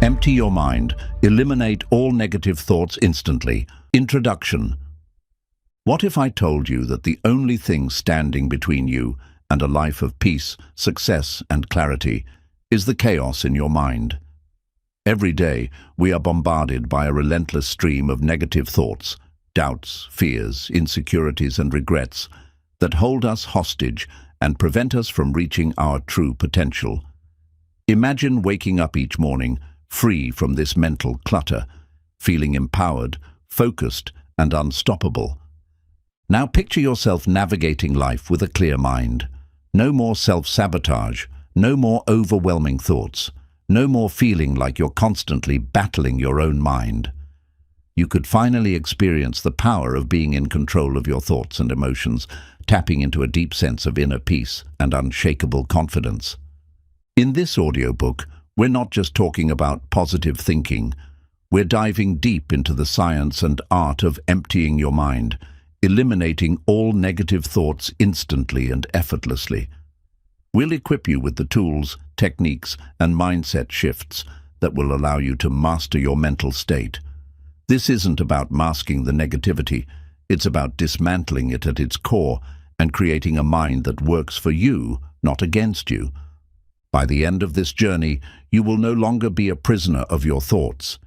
Empty your mind. Eliminate all negative thoughts instantly. Introduction. What if I told you that the only thing standing between you and a life of peace, success, and clarity is the chaos in your mind? Every day, we are bombarded by a relentless stream of negative thoughts, doubts, fears, insecurities, and regrets that hold us hostage and prevent us from reaching our true potential. Imagine waking up each morning free from this mental clutter, feeling empowered, focused, and unstoppable. Now picture yourself navigating life with a clear mind. No more self-sabotage, no more overwhelming thoughts, no more feeling like you're constantly battling your own mind. You could finally experience the power of being in control of your thoughts and emotions, tapping into a deep sense of inner peace and unshakable confidence. In this audiobook, we're not just talking about positive thinking. We're diving deep into the science and art of emptying your mind, eliminating all negative thoughts instantly and effortlessly. We'll equip you with the tools, techniques, and mindset shifts that will allow you to master your mental state. This isn't about masking the negativity. It's about dismantling it at its core and creating a mind that works for you, not against you. By the end of this journey, you will no longer be a prisoner of your thoughts.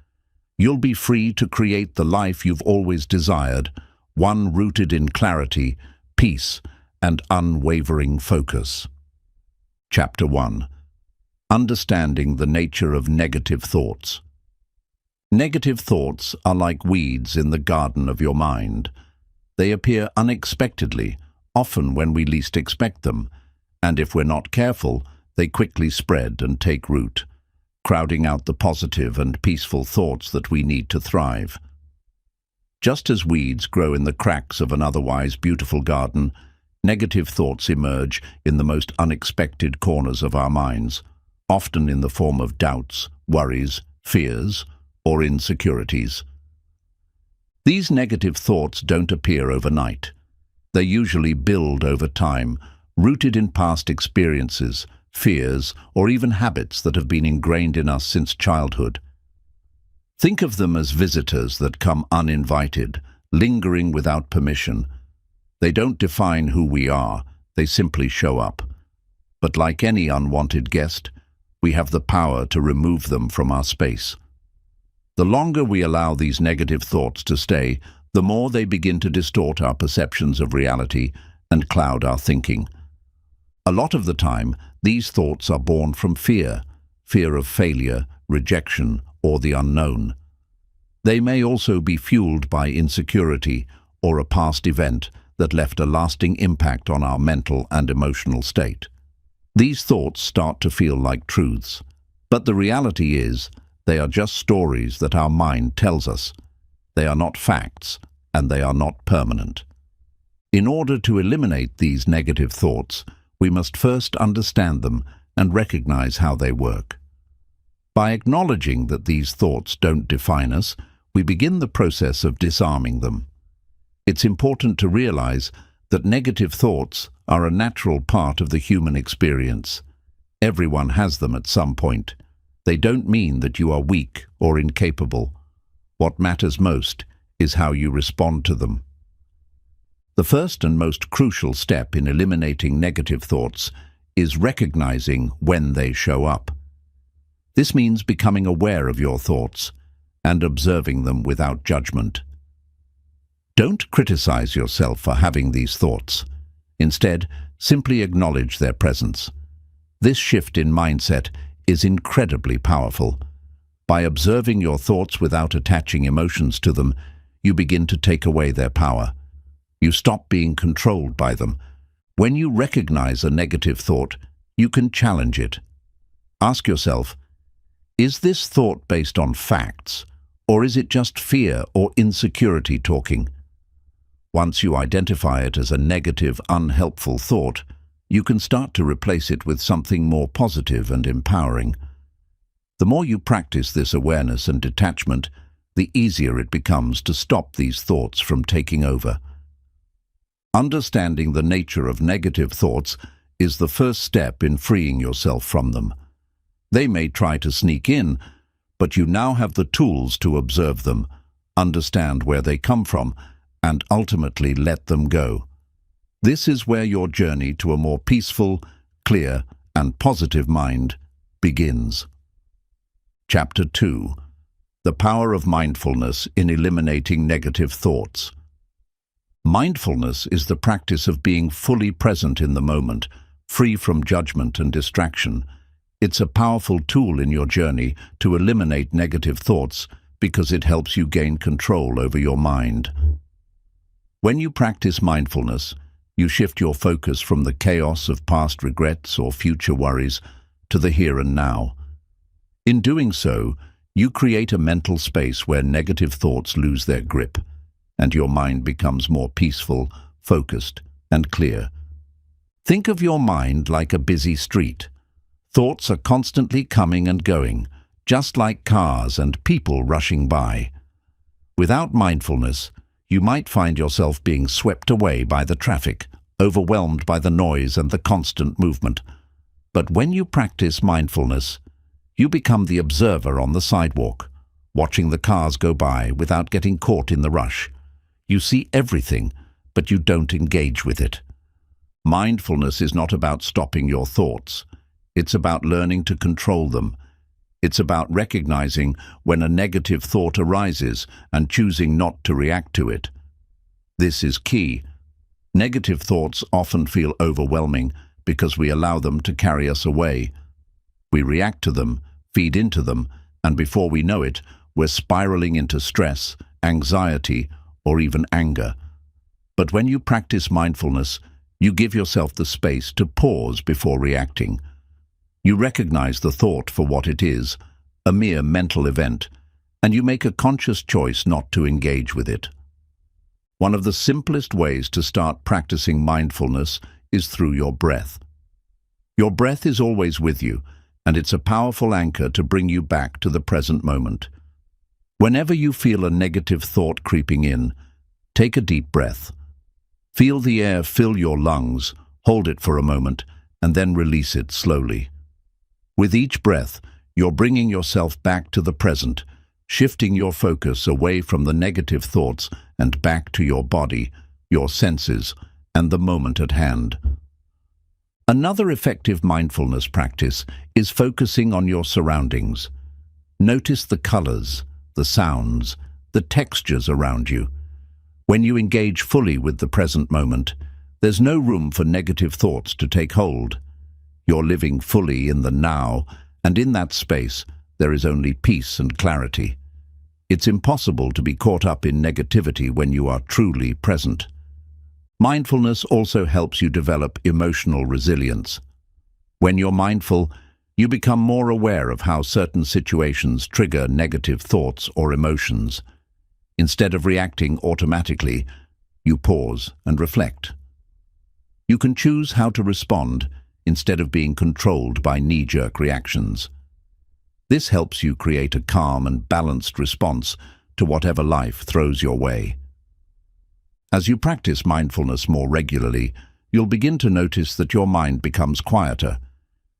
You'll be free to create the life you've always desired, one rooted in clarity, peace, and unwavering focus. Chapter 1. Understanding the nature of negative thoughts. Negative thoughts are like weeds in the garden of your mind. They appear unexpectedly, often when we least expect them, and if we're not careful, they quickly spread and take root, crowding out the positive and peaceful thoughts that we need to thrive. Just as weeds grow in the cracks of an otherwise beautiful garden, negative thoughts emerge in the most unexpected corners of our minds, often in the form of doubts, worries, fears, or insecurities. These negative thoughts don't appear overnight. They usually build over time, rooted in past experiences, fears, or even habits that have been ingrained in us since childhood. Think of them as visitors that come uninvited, lingering without permission. They don't define who we are, they simply show up. But like any unwanted guest, we have the power to remove them from our space. The longer we allow these negative thoughts to stay, the more they begin to distort our perceptions of reality and cloud our thinking. A lot of the time, these thoughts are born from fear of failure, rejection, or the unknown. They may also be fueled by insecurity or a past event that left a lasting impact on our mental and emotional state. These thoughts start to feel like truths, but the reality is they are just stories that our mind tells us. They are not facts, and they are not permanent. In order to eliminate these negative thoughts, we must first understand them and recognize how they work. By acknowledging that these thoughts don't define us, we begin the process of disarming them. It's important to realize that negative thoughts are a natural part of the human experience. Everyone has them at some point. They don't mean that you are weak or incapable. What matters most is how you respond to them. The first and most crucial step in eliminating negative thoughts is recognizing when they show up. This means becoming aware of your thoughts and observing them without judgment. Don't criticize yourself for having these thoughts. Instead, simply acknowledge their presence. This shift in mindset is incredibly powerful. By observing your thoughts without attaching emotions to them, you begin to take away their power. You stop being controlled by them. When you recognize a negative thought, you can challenge it. Ask yourself, is this thought based on facts, or is it just fear or insecurity talking? Once you identify it as a negative, unhelpful thought, you can start to replace it with something more positive and empowering. The more you practice this awareness and detachment, the easier it becomes to stop these thoughts from taking over. Understanding the nature of negative thoughts is the first step in freeing yourself from them. They may try to sneak in, but you now have the tools to observe them, understand where they come from, and ultimately let them go. This is where your journey to a more peaceful, clear, and positive mind begins. Chapter 2. The Power of Mindfulness in Eliminating Negative Thoughts. Mindfulness is the practice of being fully present in the moment, free from judgment and distraction. It's a powerful tool in your journey to eliminate negative thoughts because it helps you gain control over your mind. When you practice mindfulness, you shift your focus from the chaos of past regrets or future worries to the here and now. In doing so, you create a mental space where negative thoughts lose their grip, and your mind becomes more peaceful, focused, and clear. Think of your mind like a busy street. Thoughts are constantly coming and going, just like cars and people rushing by. Without mindfulness, you might find yourself being swept away by the traffic, overwhelmed by the noise and the constant movement. But when you practice mindfulness, you become the observer on the sidewalk, watching the cars go by without getting caught in the rush. You see everything, but you don't engage with it. Mindfulness is not about stopping your thoughts. It's about learning to control them. It's about recognizing when a negative thought arises and choosing not to react to it. This is key. Negative thoughts often feel overwhelming because we allow them to carry us away. We react to them, feed into them, and before we know it, we're spiraling into stress, anxiety, or even anger. But when you practice mindfulness, you give yourself the space to pause before reacting. You recognize the thought for what it is, a mere mental event, and you make a conscious choice not to engage with it. One of the simplest ways to start practicing mindfulness is through your breath. Your breath is always with you, and it's a powerful anchor to bring you back to the present moment. Whenever you feel a negative thought creeping in, take a deep breath. Feel the air fill your lungs, hold it for a moment, and then release it slowly. With each breath, you're bringing yourself back to the present, shifting your focus away from the negative thoughts and back to your body, your senses, and the moment at hand. Another effective mindfulness practice is focusing on your surroundings. Notice the colors, the sounds, the textures around you. When you engage fully with the present moment, there's no room for negative thoughts to take hold. You're living fully in the now, and in that space, there is only peace and clarity. It's impossible to be caught up in negativity when you are truly present. Mindfulness also helps you develop emotional resilience. When you're mindful, you become more aware of how certain situations trigger negative thoughts or emotions. Instead of reacting automatically, you pause and reflect. You can choose how to respond instead of being controlled by knee-jerk reactions. This helps you create a calm and balanced response to whatever life throws your way. As you practice mindfulness more regularly, you'll begin to notice that your mind becomes quieter.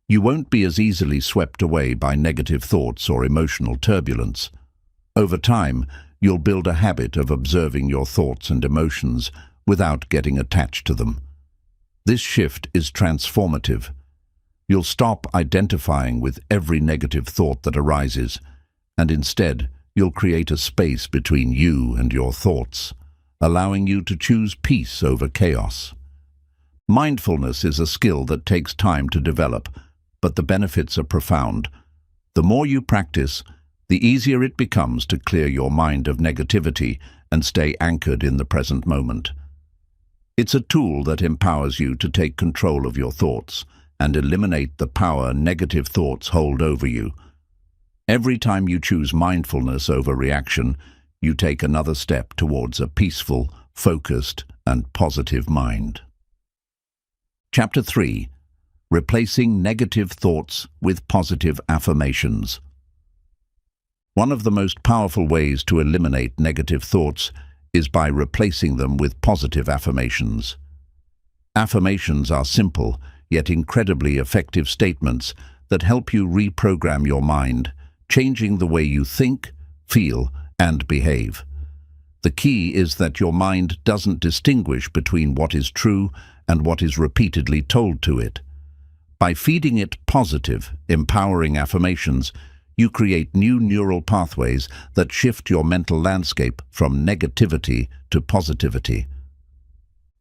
You won't be as easily swept away by negative thoughts or emotional turbulence. Over time, you'll build a habit of observing your thoughts and emotions without getting attached to them. This shift is transformative. You'll stop identifying with every negative thought that arises, and instead, you'll create a space between you and your thoughts, allowing you to choose peace over chaos. Mindfulness is a skill that takes time to develop, but the benefits are profound. The more you practice, the easier it becomes to clear your mind of negativity and stay anchored in the present moment. It's a tool that empowers you to take control of your thoughts and eliminate the power negative thoughts hold over you. Every time you choose mindfulness over reaction, you take another step towards a peaceful, focused, and positive mind. Chapter 3. Replacing Negative Thoughts with Positive Affirmations. One of the most powerful ways to eliminate negative thoughts is by replacing them with positive affirmations. Affirmations are simple, yet incredibly effective statements that help you reprogram your mind, changing the way you think, feel, and behave. The key is that your mind doesn't distinguish between what is true and what is repeatedly told to it. By feeding it positive, empowering affirmations, you create new neural pathways that shift your mental landscape from negativity to positivity.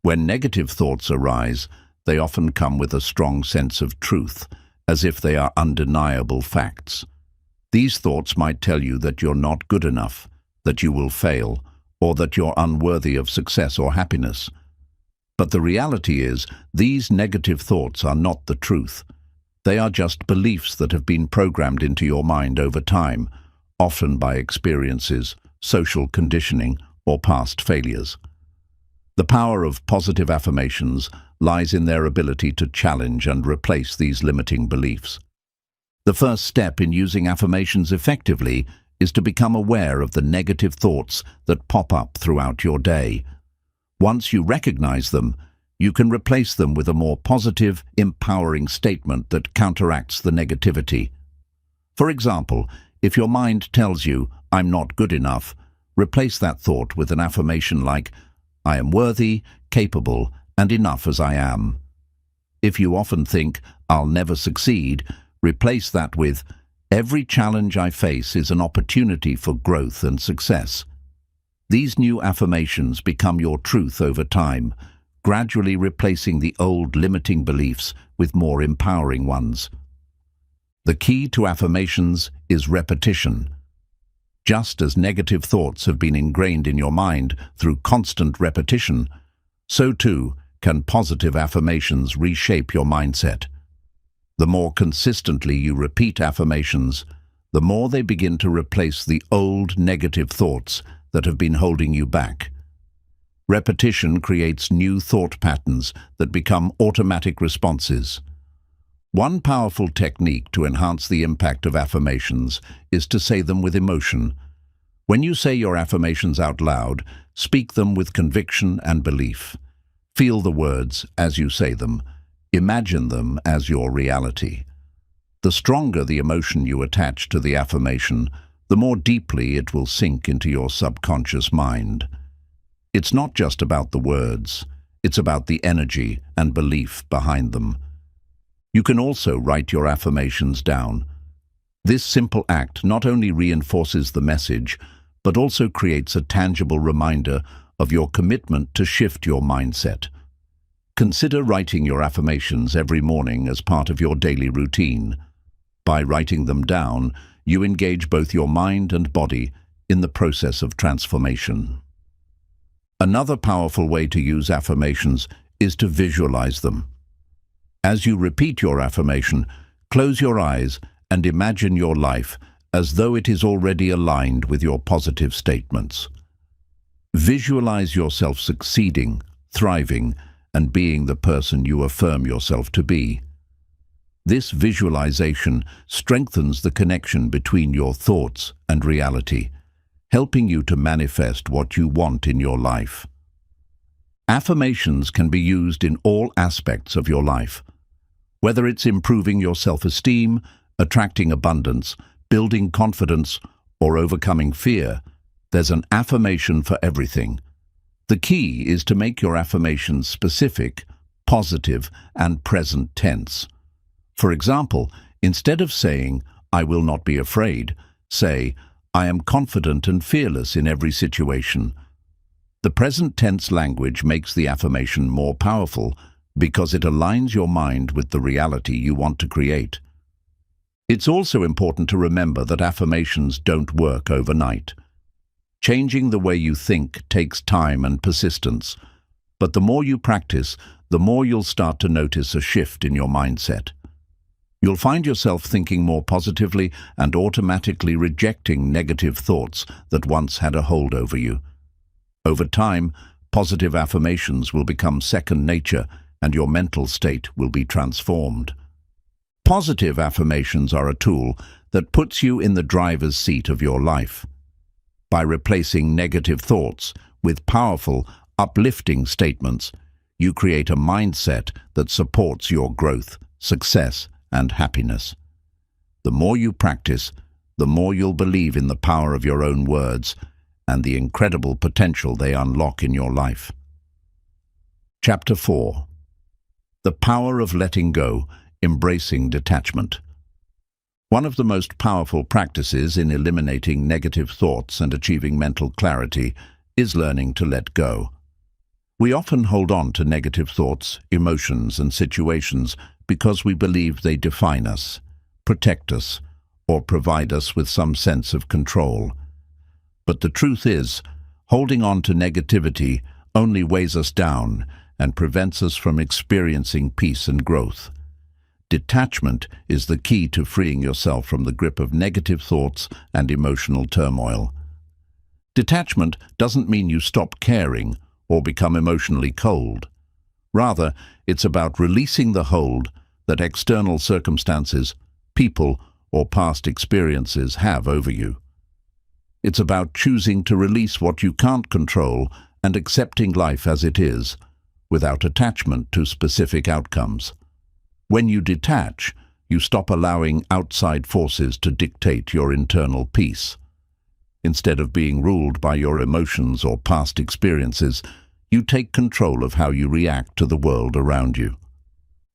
When negative thoughts arise, they often come with a strong sense of truth, as if they are undeniable facts. These thoughts might tell you that you're not good enough, that you will fail, or that you're unworthy of success or happiness. But the reality is, these negative thoughts are not the truth. They are just beliefs that have been programmed into your mind over time, often by experiences, social conditioning, or past failures. The power of positive affirmations lies in their ability to challenge and replace these limiting beliefs. The first step in using affirmations effectively is to become aware of the negative thoughts that pop up throughout your day. Once you recognize them, you can replace them with a more positive, empowering statement that counteracts the negativity. For example, if your mind tells you, "I'm not good enough," replace that thought with an affirmation like, "I am worthy, capable, and enough as I am." If you often think, "I'll never succeed," replace that with, "Every challenge I face is an opportunity for growth and success." These new affirmations become your truth over time, gradually replacing the old limiting beliefs with more empowering ones. The key to affirmations is repetition. Just as negative thoughts have been ingrained in your mind through constant repetition, so too can positive affirmations reshape your mindset. The more consistently you repeat affirmations, the more they begin to replace the old negative thoughts that have been holding you back. Repetition creates new thought patterns that become automatic responses. One powerful technique to enhance the impact of affirmations is to say them with emotion. When you say your affirmations out loud, speak them with conviction and belief. Feel the words as you say them. Imagine them as your reality. The stronger the emotion you attach to the affirmation, the more deeply it will sink into your subconscious mind. It's not just about the words, it's about the energy and belief behind them. You can also write your affirmations down. This simple act not only reinforces the message, but also creates a tangible reminder of your commitment to shift your mindset. Consider writing your affirmations every morning as part of your daily routine. By writing them down, you engage both your mind and body in the process of transformation. Another powerful way to use affirmations is to visualize them. As you repeat your affirmation, close your eyes and imagine your life as though it is already aligned with your positive statements. Visualize yourself succeeding, thriving, and being the person you affirm yourself to be. This visualization strengthens the connection between your thoughts and reality, helping you to manifest what you want in your life. Affirmations can be used in all aspects of your life. Whether it's improving your self-esteem, attracting abundance, building confidence, or overcoming fear, there's an affirmation for everything. The key is to make your affirmations specific, positive, and present tense. For example, instead of saying, "I will not be afraid," say, "I am confident and fearless in every situation." The present tense language makes the affirmation more powerful because it aligns your mind with the reality you want to create. It's also important to remember that affirmations don't work overnight. Changing the way you think takes time and persistence, but the more you practice, the more you'll start to notice a shift in your mindset. You'll find yourself thinking more positively and automatically rejecting negative thoughts that once had a hold over you. Over time, positive affirmations will become second nature and your mental state will be transformed. Positive affirmations are a tool that puts you in the driver's seat of your life. By replacing negative thoughts with powerful, uplifting statements, you create a mindset that supports your growth, success, and happiness. The more you practice, the more you'll believe in the power of your own words and the incredible potential they unlock in your life. Chapter 4. The Power of Letting Go, Embracing Detachment. One of the most powerful practices in eliminating negative thoughts and achieving mental clarity is learning to let go. We often hold on to negative thoughts, emotions, and situations because we believe they define us, protect us, or provide us with some sense of control. But the truth is, holding on to negativity only weighs us down and prevents us from experiencing peace and growth. Detachment is the key to freeing yourself from the grip of negative thoughts and emotional turmoil. Detachment doesn't mean you stop caring or become emotionally cold. Rather, it's about releasing the hold that external circumstances, people, or past experiences have over you. It's about choosing to release what you can't control and accepting life as it is, without attachment to specific outcomes. When you detach, you stop allowing outside forces to dictate your internal peace. Instead of being ruled by your emotions or past experiences, you take control of how you react to the world around you.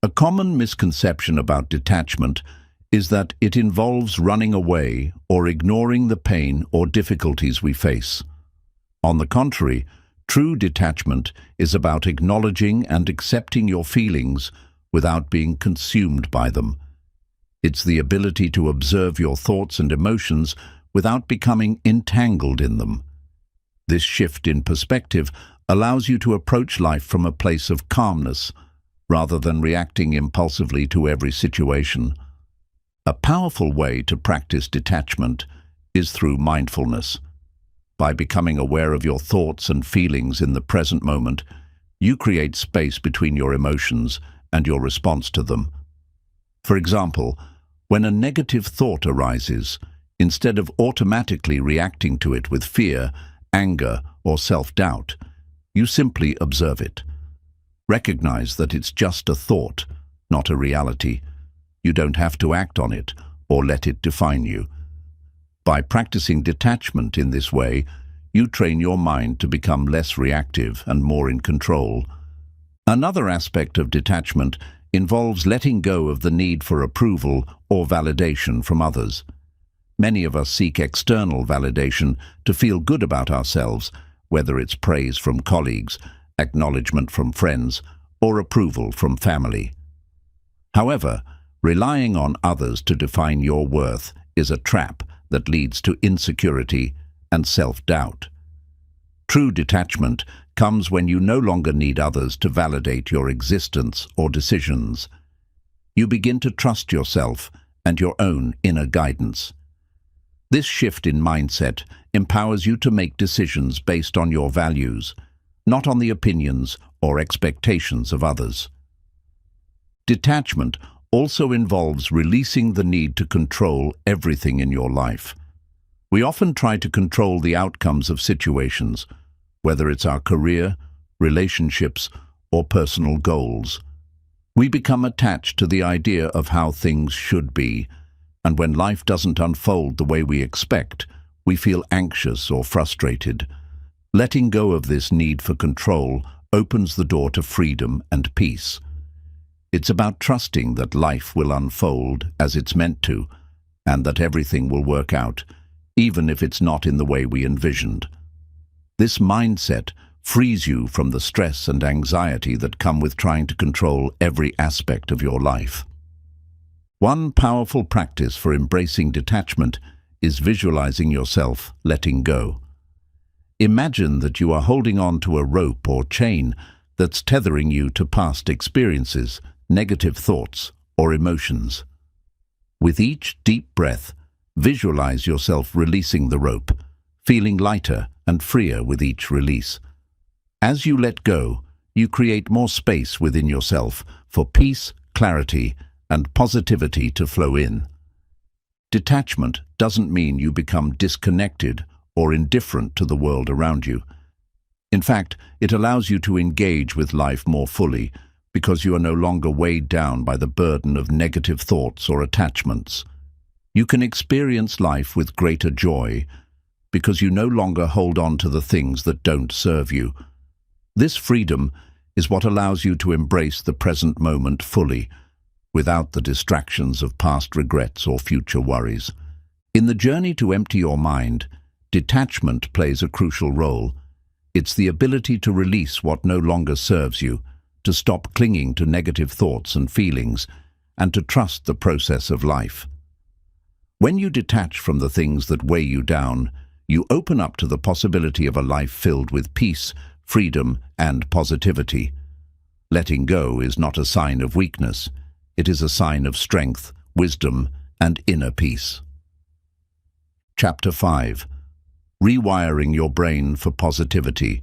A common misconception about detachment is that it involves running away or ignoring the pain or difficulties we face. On the contrary, true detachment is about acknowledging and accepting your feelings without being consumed by them. It's the ability to observe your thoughts and emotions without becoming entangled in them. This shift in perspective allows you to approach life from a place of calmness, rather than reacting impulsively to every situation. A powerful way to practice detachment is through mindfulness. By becoming aware of your thoughts and feelings in the present moment, you create space between your emotions and your response to them. For example, when a negative thought arises, instead of automatically reacting to it with fear, anger, or self-doubt, you simply observe it. Recognize that it's just a thought, not a reality. You don't have to act on it or let it define you. By practicing detachment in this way, you train your mind to become less reactive and more in control. Another aspect of detachment involves letting go of the need for approval or validation from others. Many of us seek external validation to feel good about ourselves, whether it's praise from colleagues, acknowledgement from friends, or approval from family. However, relying on others to define your worth is a trap that leads to insecurity and self-doubt. True detachment comes when you no longer need others to validate your existence or decisions. You begin to trust yourself and your own inner guidance. This shift in mindset empowers you to make decisions based on your values, not on the opinions or expectations of others. Detachment also involves releasing the need to control everything in your life. We often try to control the outcomes of situations, whether it's our career, relationships, or personal goals. We become attached to the idea of how things should be, and when life doesn't unfold the way we expect, we feel anxious or frustrated. Letting go of this need for control opens the door to freedom and peace. It's about trusting that life will unfold as it's meant to, and that everything will work out, even if it's not in the way we envisioned. This mindset frees you from the stress and anxiety that come with trying to control every aspect of your life. One powerful practice for embracing detachment is visualizing yourself letting go. Imagine that you are holding on to a rope or chain that's tethering you to past experiences, negative thoughts, or emotions. With each deep breath, visualize yourself releasing the rope, feeling lighter and freer with each release. As you let go, you create more space within yourself for peace, clarity, and positivity to flow in. Detachment doesn't mean you become disconnected or indifferent to the world around you. In fact, it allows you to engage with life more fully because you are no longer weighed down by the burden of negative thoughts or attachments. You can experience life with greater joy because you no longer hold on to the things that don't serve you. This freedom is what allows you to embrace the present moment fully, without the distractions of past regrets or future worries. In the journey to empty your mind, detachment plays a crucial role. It's the ability to release what no longer serves you, to stop clinging to negative thoughts and feelings, and to trust the process of life. When you detach from the things that weigh you down, you open up to the possibility of a life filled with peace, freedom, and positivity. Letting go is not a sign of weakness. It is a sign of strength, wisdom, and inner peace. Chapter 5. Rewiring your brain for positivity.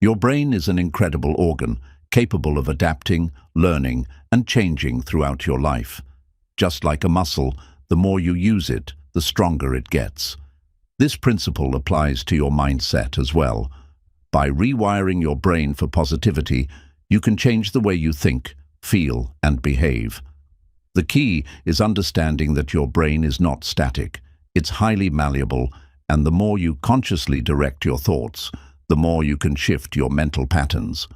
Your brain is an incredible organ, capable of adapting, learning, and changing throughout your life. Just like a muscle, the more you use it, the stronger it gets. This principle applies to your mindset as well. By rewiring your brain for positivity, you can change the way you think, feel, and behave. The key is understanding that your brain is not static. It's highly malleable, and the more you consciously direct your thoughts, the more you can shift your mental patterns.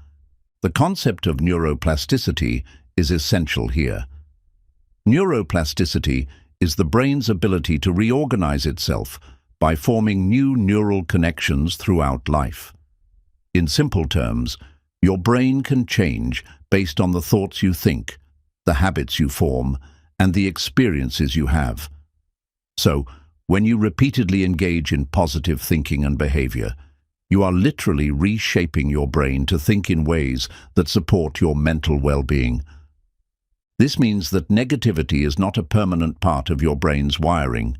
The concept of neuroplasticity is essential here. Neuroplasticity is the brain's ability to reorganize itself by forming new neural connections throughout life. In simple terms, your brain can change based on the thoughts you think, the habits you form, and the experiences you have. So, when you repeatedly engage in positive thinking and behavior, you are literally reshaping your brain to think in ways that support your mental well-being. This means that negativity is not a permanent part of your brain's wiring.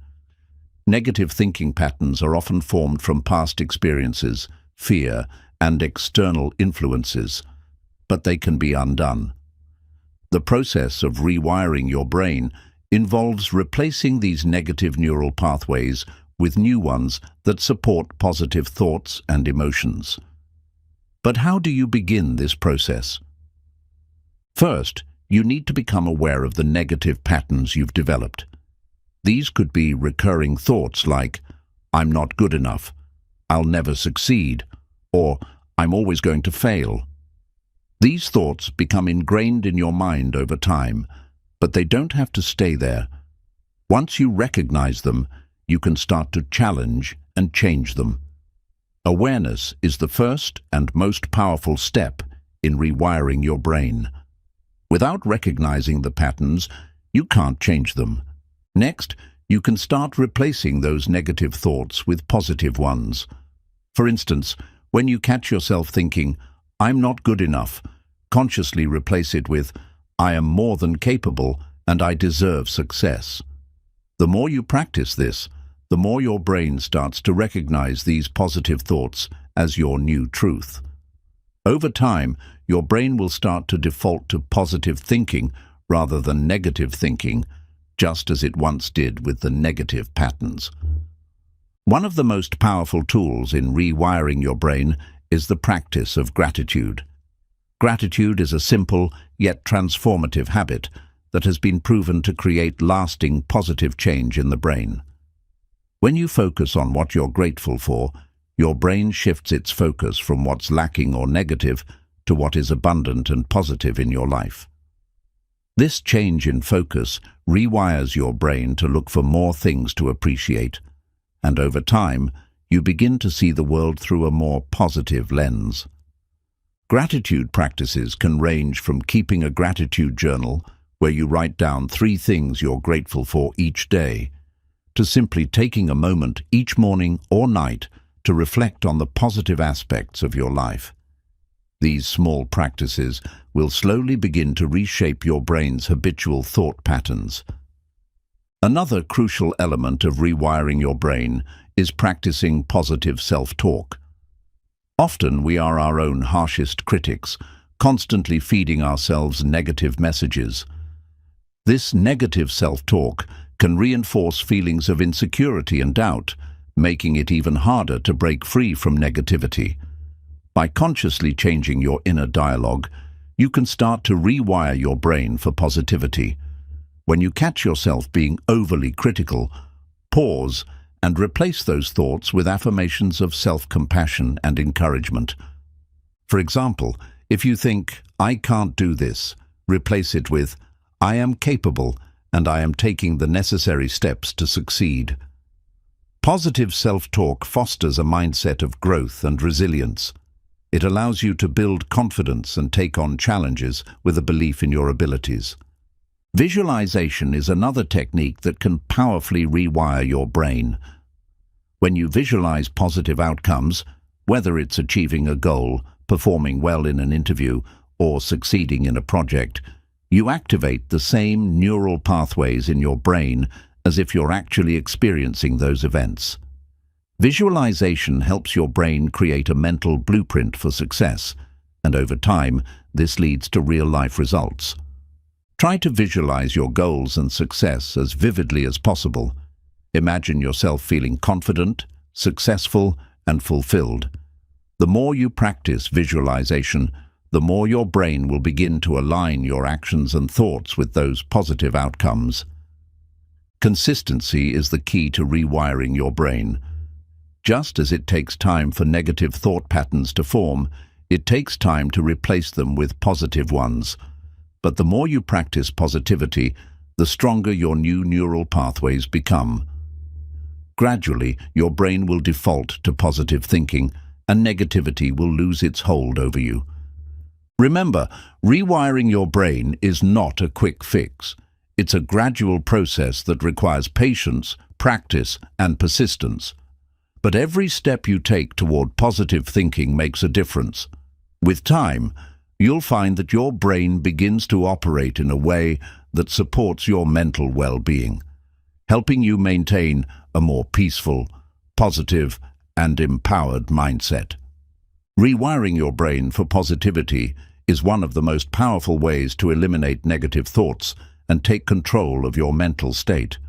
Negative thinking patterns are often formed from past experiences, fear, and external influences, but they can be undone. The process of rewiring your brain involves replacing these negative neural pathways with new ones that support positive thoughts and emotions. But how do you begin this process? First, you need to become aware of the negative patterns you've developed. These could be recurring thoughts like, "I'm not good enough," "I'll never succeed," or "I'm always going to fail." These thoughts become ingrained in your mind over time, but they don't have to stay there. Once you recognize them, you can start to challenge and change them. Awareness is the first and most powerful step in rewiring your brain. Without recognizing the patterns, you can't change them. Next, you can start replacing those negative thoughts with positive ones. For instance, when you catch yourself thinking, "I'm not good enough," consciously replace it with, "I am more than capable and I deserve success." The more you practice this, the more your brain starts to recognize these positive thoughts as your new truth. Over time, your brain will start to default to positive thinking rather than negative thinking, just as it once did with the negative patterns. One of the most powerful tools in rewiring your brain is the practice of gratitude. Gratitude is a simple yet transformative habit that has been proven to create lasting positive change in the brain. When you focus on what you're grateful for, your brain shifts its focus from what's lacking or negative to what is abundant and positive in your life. This change in focus rewires your brain to look for more things to appreciate, and over time, you begin to see the world through a more positive lens. Gratitude practices can range from keeping a gratitude journal, where you write down 3 things you're grateful for each day, to simply taking a moment each morning or night to reflect on the positive aspects of your life. These small practices will slowly begin to reshape your brain's habitual thought patterns. Another crucial element of rewiring your brain is practicing positive self-talk. Often we are our own harshest critics, constantly feeding ourselves negative messages. This negative self-talk can reinforce feelings of insecurity and doubt, making it even harder to break free from negativity. By consciously changing your inner dialogue, you can start to rewire your brain for positivity. When you catch yourself being overly critical, pause and replace those thoughts with affirmations of self-compassion and encouragement. For example, if you think, "I can't do this," replace it with, "I am capable and I am taking the necessary steps to succeed." Positive self-talk fosters a mindset of growth and resilience. It allows you to build confidence and take on challenges with a belief in your abilities. Visualization is another technique that can powerfully rewire your brain. When you visualize positive outcomes, whether it's achieving a goal, performing well in an interview, or succeeding in a project, you activate the same neural pathways in your brain as if you're actually experiencing those events. Visualization helps your brain create a mental blueprint for success, and over time, this leads to real-life results. Try to visualize your goals and success as vividly as possible. Imagine yourself feeling confident, successful, and fulfilled. The more you practice visualization, the more your brain will begin to align your actions and thoughts with those positive outcomes. Consistency is the key to rewiring your brain. Just as it takes time for negative thought patterns to form, it takes time to replace them with positive ones. But the more you practice positivity, the stronger your new neural pathways become. Gradually, your brain will default to positive thinking, and negativity will lose its hold over you. Remember, rewiring your brain is not a quick fix. It's a gradual process that requires patience, practice, and persistence. But every step you take toward positive thinking makes a difference. With time, you'll find that your brain begins to operate in a way that supports your mental well-being, helping you maintain a more peaceful, positive, and empowered mindset. Rewiring your brain for positivity is one of the most powerful ways to eliminate negative thoughts and take control of your mental state.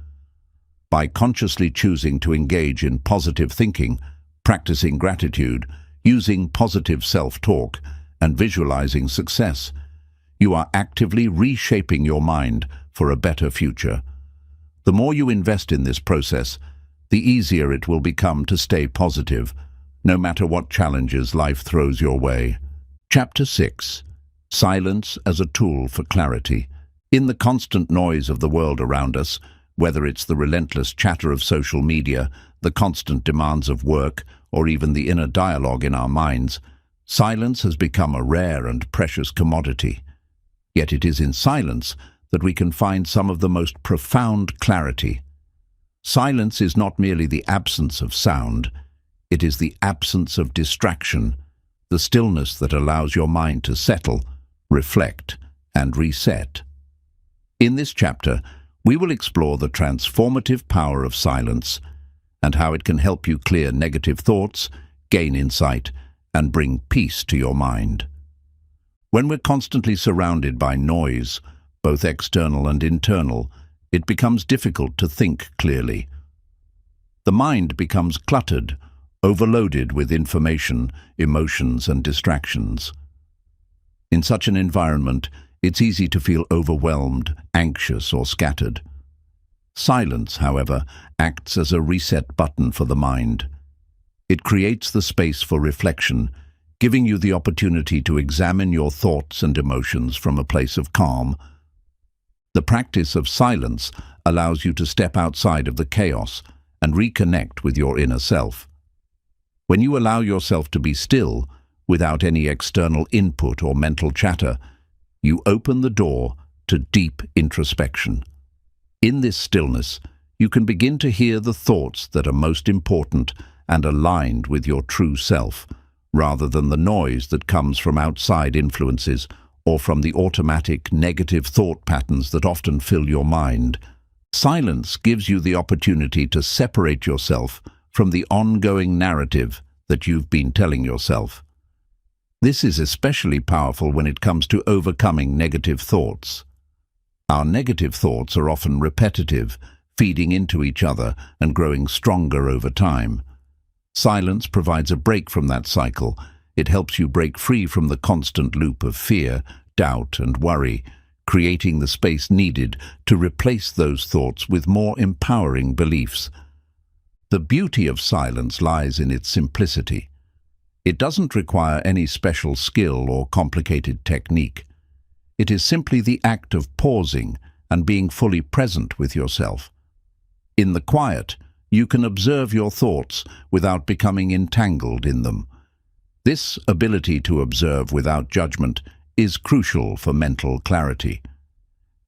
By consciously choosing to engage in positive thinking, practicing gratitude, using positive self-talk, and visualizing success, you are actively reshaping your mind for a better future. The more you invest in this process, the easier it will become to stay positive, no matter what challenges life throws your way. Chapter 6. Silence as a tool for clarity. In the constant noise of the world around us, whether it's the relentless chatter of social media, the constant demands of work, or even the inner dialogue in our minds, silence has become a rare and precious commodity. Yet it is in silence that we can find some of the most profound clarity. Silence is not merely the absence of sound, it is the absence of distraction, the stillness that allows your mind to settle, reflect, and reset. In this chapter, we will explore the transformative power of silence and how it can help you clear negative thoughts, gain insight, and bring peace to your mind. When we're constantly surrounded by noise, both external and internal, it becomes difficult to think clearly. The mind becomes cluttered, overloaded with information, emotions, and distractions. In such an environment, it's easy to feel overwhelmed, anxious, or scattered. Silence, however, acts as a reset button for the mind. It creates the space for reflection, giving you the opportunity to examine your thoughts and emotions from a place of calm. The practice of silence allows you to step outside of the chaos and reconnect with your inner self. When you allow yourself to be still, without any external input or mental chatter, you open the door to deep introspection. In this stillness, you can begin to hear the thoughts that are most important and aligned with your true self, rather than the noise that comes from outside influences or from the automatic negative thought patterns that often fill your mind. Silence gives you the opportunity to separate yourself from the ongoing narrative that you've been telling yourself. This is especially powerful when it comes to overcoming negative thoughts. Our negative thoughts are often repetitive, feeding into each other and growing stronger over time. Silence provides a break from that cycle. It helps you break free from the constant loop of fear, doubt, and worry, creating the space needed to replace those thoughts with more empowering beliefs. The beauty of silence lies in its simplicity. It doesn't require any special skill or complicated technique. It is simply the act of pausing and being fully present with yourself. In the quiet, you can observe your thoughts without becoming entangled in them. This ability to observe without judgment is crucial for mental clarity.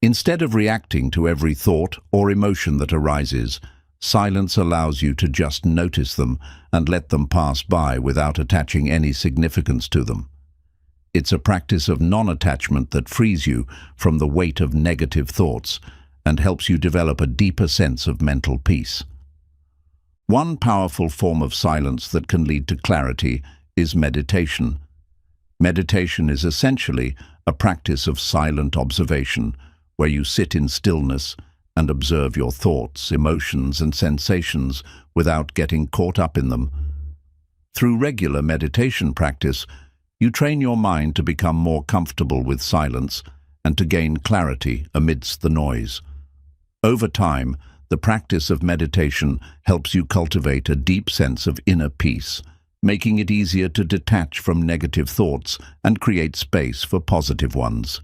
Instead of reacting to every thought or emotion that arises, silence allows you to just notice them and let them pass by without attaching any significance to them. It's a practice of non-attachment that frees you from the weight of negative thoughts and helps you develop a deeper sense of mental peace. One powerful form of silence that can lead to clarity is meditation. Meditation is essentially a practice of silent observation, where you sit in stillness and observe your thoughts, emotions, and sensations without getting caught up in them. Through regular meditation practice, you train your mind to become more comfortable with silence and to gain clarity amidst the noise. Over time, the practice of meditation helps you cultivate a deep sense of inner peace, making it easier to detach from negative thoughts and create space for positive ones.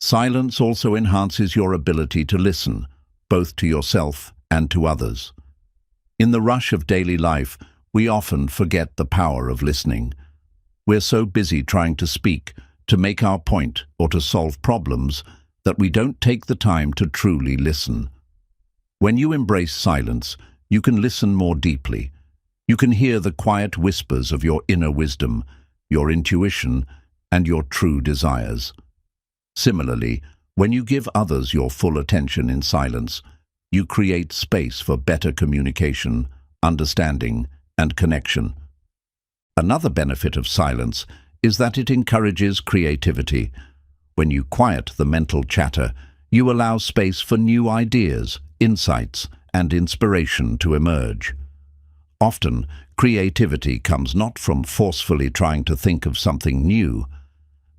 Silence also enhances your ability to listen, both to yourself and to others. In the rush of daily life, we often forget the power of listening. We're so busy trying to speak, to make our point, or to solve problems that we don't take the time to truly listen. When you embrace silence, you can listen more deeply. You can hear the quiet whispers of your inner wisdom, your intuition, and your true desires. Similarly, when you give others your full attention in silence, you create space for better communication, understanding, and connection. Another benefit of silence is that it encourages creativity. When you quiet the mental chatter, you allow space for new ideas, insights, and inspiration to emerge. Often, creativity comes not from forcefully trying to think of something new,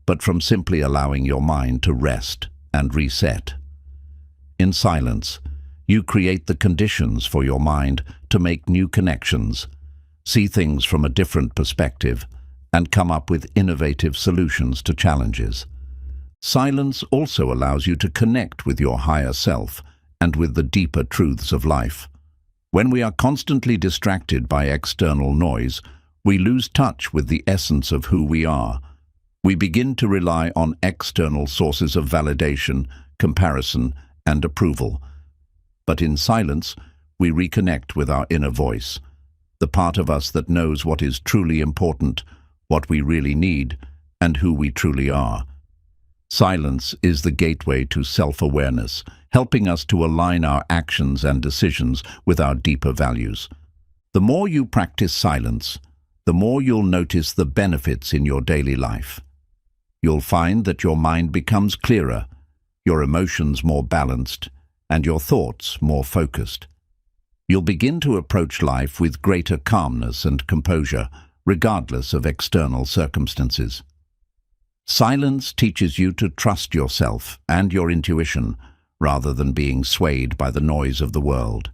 but from simply allowing your mind to rest and reset. In silence, you create the conditions for your mind to make new connections, see things from a different perspective, and come up with innovative solutions to challenges. Silence also allows you to connect with your higher self and with the deeper truths of life. When we are constantly distracted by external noise, we lose touch with the essence of who we are. We begin to rely on external sources of validation, comparison, and approval. But in silence, we reconnect with our inner voice, the part of us that knows what is truly important, what we really need, and who we truly are. Silence is the gateway to self-awareness, helping us to align our actions and decisions with our deeper values. The more you practice silence, the more you'll notice the benefits in your daily life. You'll find that your mind becomes clearer, your emotions more balanced, and your thoughts more focused. You'll begin to approach life with greater calmness and composure, regardless of external circumstances. Silence teaches you to trust yourself and your intuition, rather than being swayed by the noise of the world.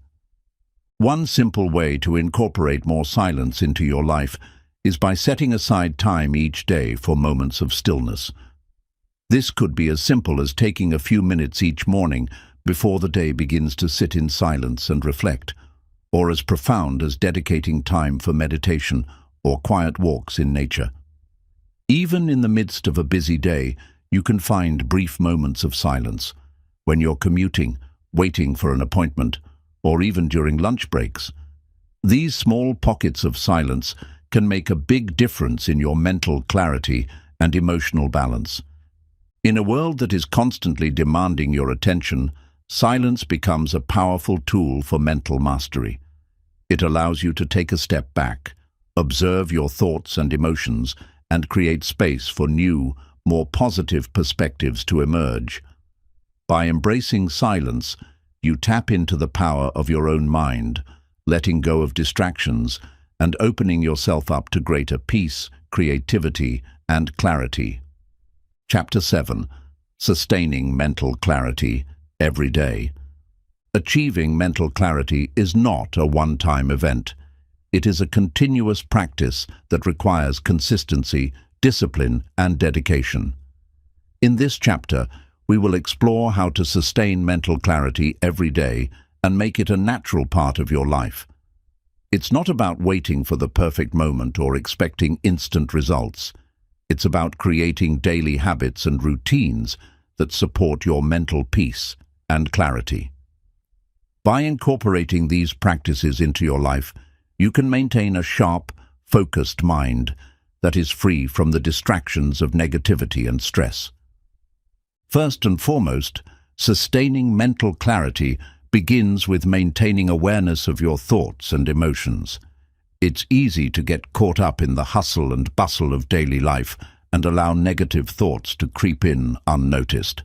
One simple way to incorporate more silence into your life is by setting aside time each day for moments of stillness. This could be as simple as taking a few minutes each morning before the day begins to sit in silence and reflect, or as profound as dedicating time for meditation or quiet walks in nature. Even in the midst of a busy day, you can find brief moments of silence. When you're commuting, waiting for an appointment, or even during lunch breaks. These small pockets of silence can make a big difference in your mental clarity and emotional balance. In a world that is constantly demanding your attention, silence becomes a powerful tool for mental mastery. It allows you to take a step back, observe your thoughts and emotions, and create space for new, more positive perspectives to emerge. By embracing silence, you tap into the power of your own mind, letting go of distractions and opening yourself up to greater peace, creativity, and clarity. Chapter 7. Sustaining mental clarity every day. Achieving mental clarity is not a one-time event. It is a continuous practice that requires consistency, discipline, and dedication. In this chapter, we will explore how to sustain mental clarity every day and make it a natural part of your life. It's not about waiting for the perfect moment or expecting instant results. It's about creating daily habits and routines that support your mental peace and clarity. By incorporating these practices into your life, you can maintain a sharp, focused mind that is free from the distractions of negativity and stress. First and foremost, sustaining mental clarity begins with maintaining awareness of your thoughts and emotions. It's easy to get caught up in the hustle and bustle of daily life and allow negative thoughts to creep in unnoticed.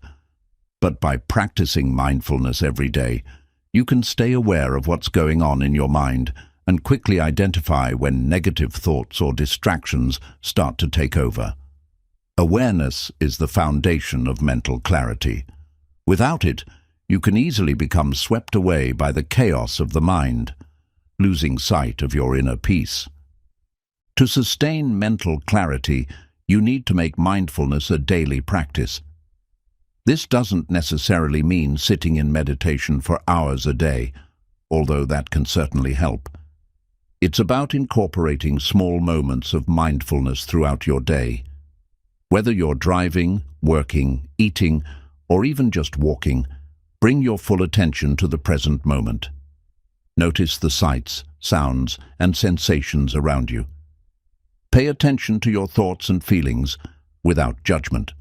But by practicing mindfulness every day, you can stay aware of what's going on in your mind and quickly identify when negative thoughts or distractions start to take over. Awareness is the foundation of mental clarity. Without it, you can easily become swept away by the chaos of the mind, losing sight of your inner peace. To sustain mental clarity, you need to make mindfulness a daily practice. This doesn't necessarily mean sitting in meditation for hours a day, although that can certainly help. It's about incorporating small moments of mindfulness throughout your day. Whether you're driving, working, eating, or even just walking, bring your full attention to the present moment. Notice the sights, sounds, and sensations around you. Pay attention to your thoughts and feelings without judgment.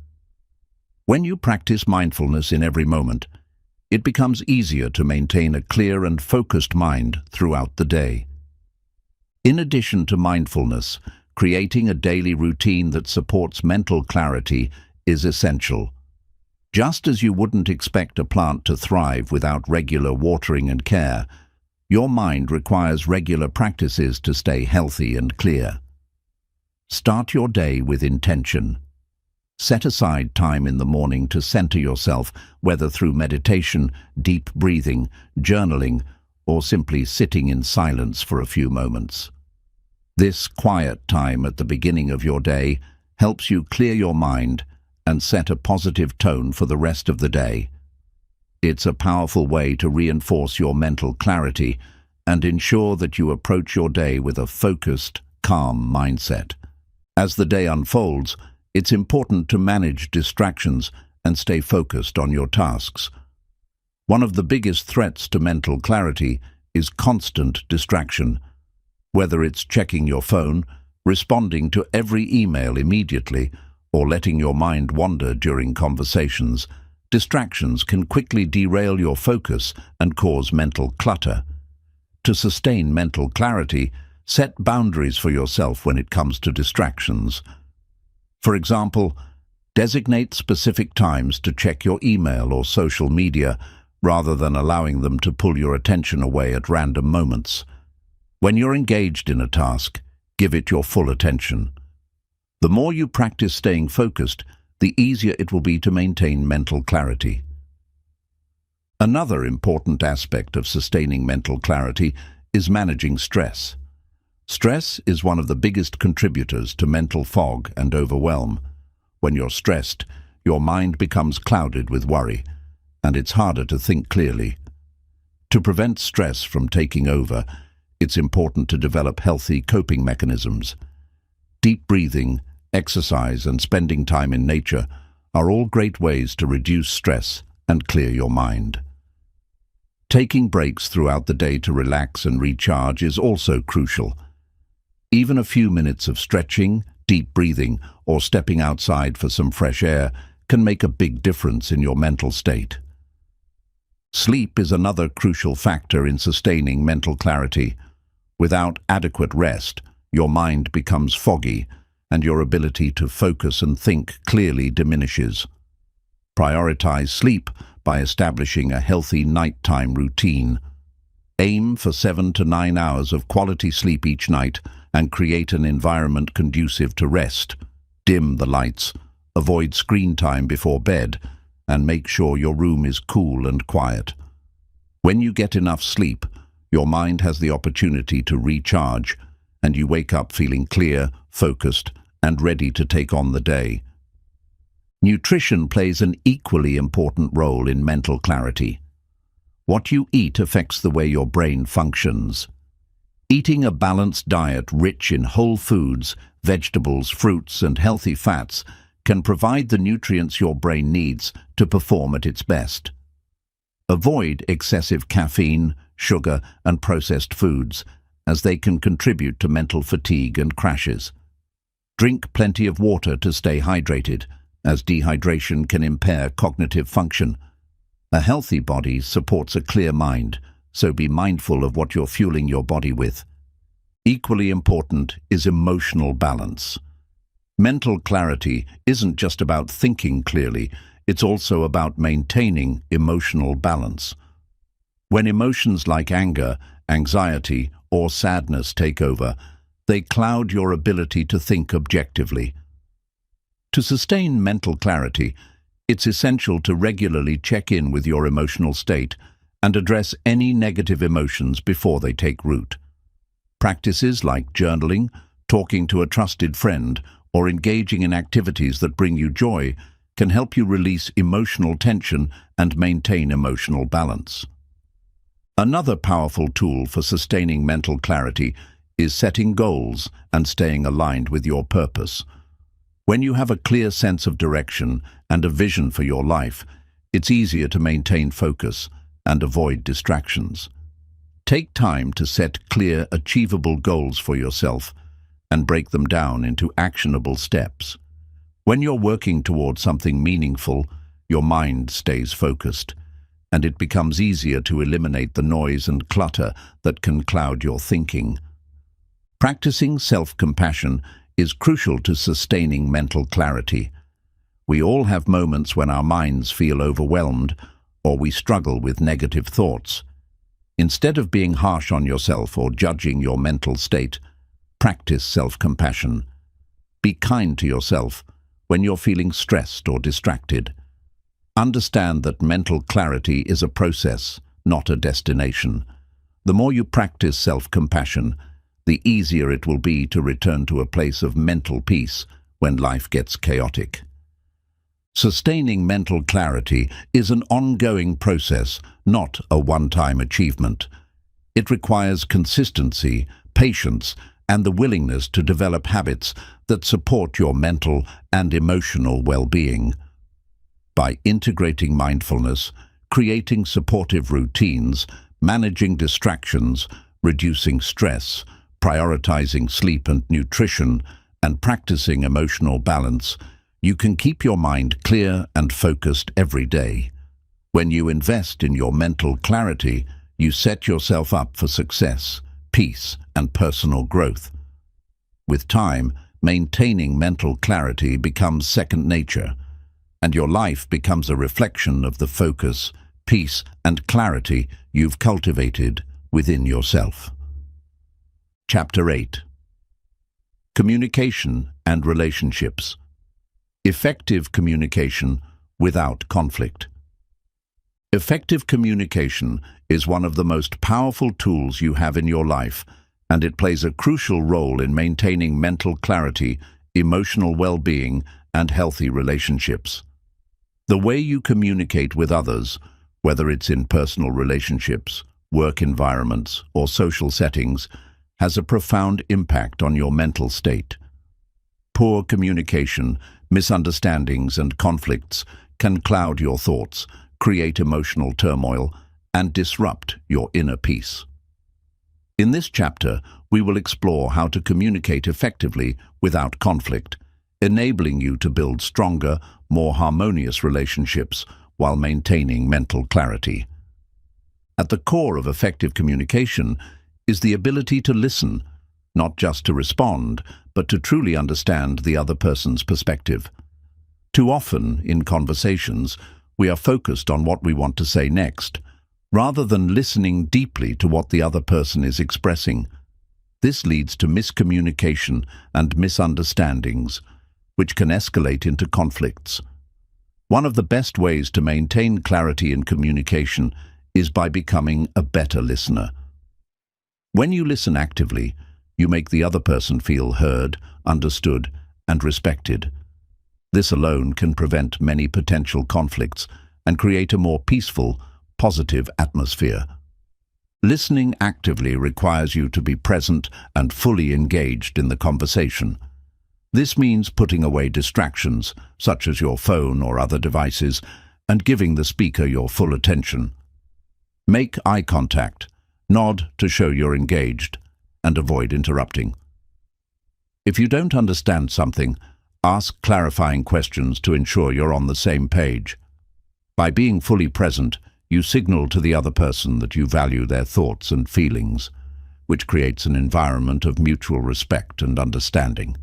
When you practice mindfulness in every moment, it becomes easier to maintain a clear and focused mind throughout the day. In addition to mindfulness, creating a daily routine that supports mental clarity is essential. Just as you wouldn't expect a plant to thrive without regular watering and care, your mind requires regular practices to stay healthy and clear. Start your day with intention. Set aside time in the morning to center yourself, whether through meditation, deep breathing, journaling, or simply sitting in silence for a few moments. This quiet time at the beginning of your day helps you clear your mind and set a positive tone for the rest of the day. It's a powerful way to reinforce your mental clarity and ensure that you approach your day with a focused, calm mindset. As the day unfolds, it's important to manage distractions and stay focused on your tasks. One of the biggest threats to mental clarity is constant distraction. Whether it's checking your phone, responding to every email immediately, or letting your mind wander during conversations, distractions can quickly derail your focus and cause mental clutter. To sustain mental clarity, set boundaries for yourself when it comes to distractions. For example, designate specific times to check your email or social media rather than allowing them to pull your attention away at random moments. When you're engaged in a task, give it your full attention. The more you practice staying focused, the easier it will be to maintain mental clarity. Another important aspect of sustaining mental clarity is managing stress. Stress is one of the biggest contributors to mental fog and overwhelm. When you're stressed, your mind becomes clouded with worry, and it's harder to think clearly. To prevent stress from taking over, it's important to develop healthy coping mechanisms. Deep breathing, exercise, and spending time in nature are all great ways to reduce stress and clear your mind. Taking breaks throughout the day to relax and recharge is also crucial. Even a few minutes of stretching, deep breathing, or stepping outside for some fresh air can make a big difference in your mental state. Sleep is another crucial factor in sustaining mental clarity. Without adequate rest, your mind becomes foggy, and your ability to focus and think clearly diminishes. Prioritize sleep by establishing a healthy nighttime routine. Aim for 7 to 9 hours of quality sleep each night and create an environment conducive to rest. Dim the lights, avoid screen time before bed, and make sure your room is cool and quiet. When you get enough sleep, your mind has the opportunity to recharge, and you wake up feeling clear, focused, and ready to take on the day. Nutrition plays an equally important role in mental clarity. What you eat affects the way your brain functions. Eating a balanced diet rich in whole foods, vegetables, fruits, and healthy fats can provide the nutrients your brain needs to perform at its best. Avoid excessive caffeine, sugar, and processed foods, as they can contribute to mental fatigue and crashes. Drink plenty of water to stay hydrated, as dehydration can impair cognitive function. A healthy body supports a clear mind, so be mindful of what you're fueling your body with. Equally important is emotional balance. Mental clarity isn't just about thinking clearly, it's also about maintaining emotional balance. When emotions like anger, anxiety, or sadness take over, they cloud your ability to think objectively. To sustain mental clarity, it's essential to regularly check in with your emotional state and address any negative emotions before they take root. Practices like journaling, talking to a trusted friend, or engaging in activities that bring you joy can help you release emotional tension and maintain emotional balance. Another powerful tool for sustaining mental clarity is setting goals and staying aligned with your purpose. When you have a clear sense of direction and a vision for your life, it's easier to maintain focus and avoid distractions. Take time to set clear, achievable goals for yourself and break them down into actionable steps. When you're working towards something meaningful, your mind stays focused, and it becomes easier to eliminate the noise and clutter that can cloud your thinking. Practicing self-compassion is crucial to sustaining mental clarity. We all have moments when our minds feel overwhelmed or we struggle with negative thoughts. Instead of being harsh on yourself or judging your mental state, practice self-compassion. Be kind to yourself when you're feeling stressed or distracted. Understand that mental clarity is a process, not a destination. The more you practice self-compassion, the easier it will be to return to a place of mental peace when life gets chaotic. Sustaining mental clarity is an ongoing process, not a one-time achievement. It requires consistency, patience, and the willingness to develop habits that support your mental and emotional well-being. By integrating mindfulness, creating supportive routines, managing distractions, reducing stress, prioritizing sleep and nutrition, and practicing emotional balance, you can keep your mind clear and focused every day. When you invest in your mental clarity, you set yourself up for success, peace, and personal growth. With time, maintaining mental clarity becomes second nature, and your life becomes a reflection of the focus, peace, and clarity you've cultivated within yourself. Chapter 8. Communication and Relationships. Effective communication without conflict. Effective communication is one of the most powerful tools you have in your life, and it plays a crucial role in maintaining mental clarity, emotional well-being, and healthy relationships. The way you communicate with others, whether it's in personal relationships, work environments, or social settings, has a profound impact on your mental state. Poor communication, misunderstandings, and conflicts can cloud your thoughts, create emotional turmoil, and disrupt your inner peace. In this chapter, we will explore how to communicate effectively without conflict, enabling you to build stronger, more harmonious relationships while maintaining mental clarity. At the core of effective communication is the ability to listen, not just to respond, but to truly understand the other person's perspective. Too often, in conversations, we are focused on what we want to say next, rather than listening deeply to what the other person is expressing. This leads to miscommunication and misunderstandings, which can escalate into conflicts. One of the best ways to maintain clarity in communication is by becoming a better listener. When you listen actively, you make the other person feel heard, understood, and respected. This alone can prevent many potential conflicts and create a more peaceful, positive atmosphere. Listening actively requires you to be present and fully engaged in the conversation. This means putting away distractions, such as your phone or other devices, and giving the speaker your full attention. Make eye contact, nod to show you're engaged, and avoid interrupting. If you don't understand something, ask clarifying questions to ensure you're on the same page. By being fully present, you signal to the other person that you value their thoughts and feelings, which creates an environment of mutual respect and understanding.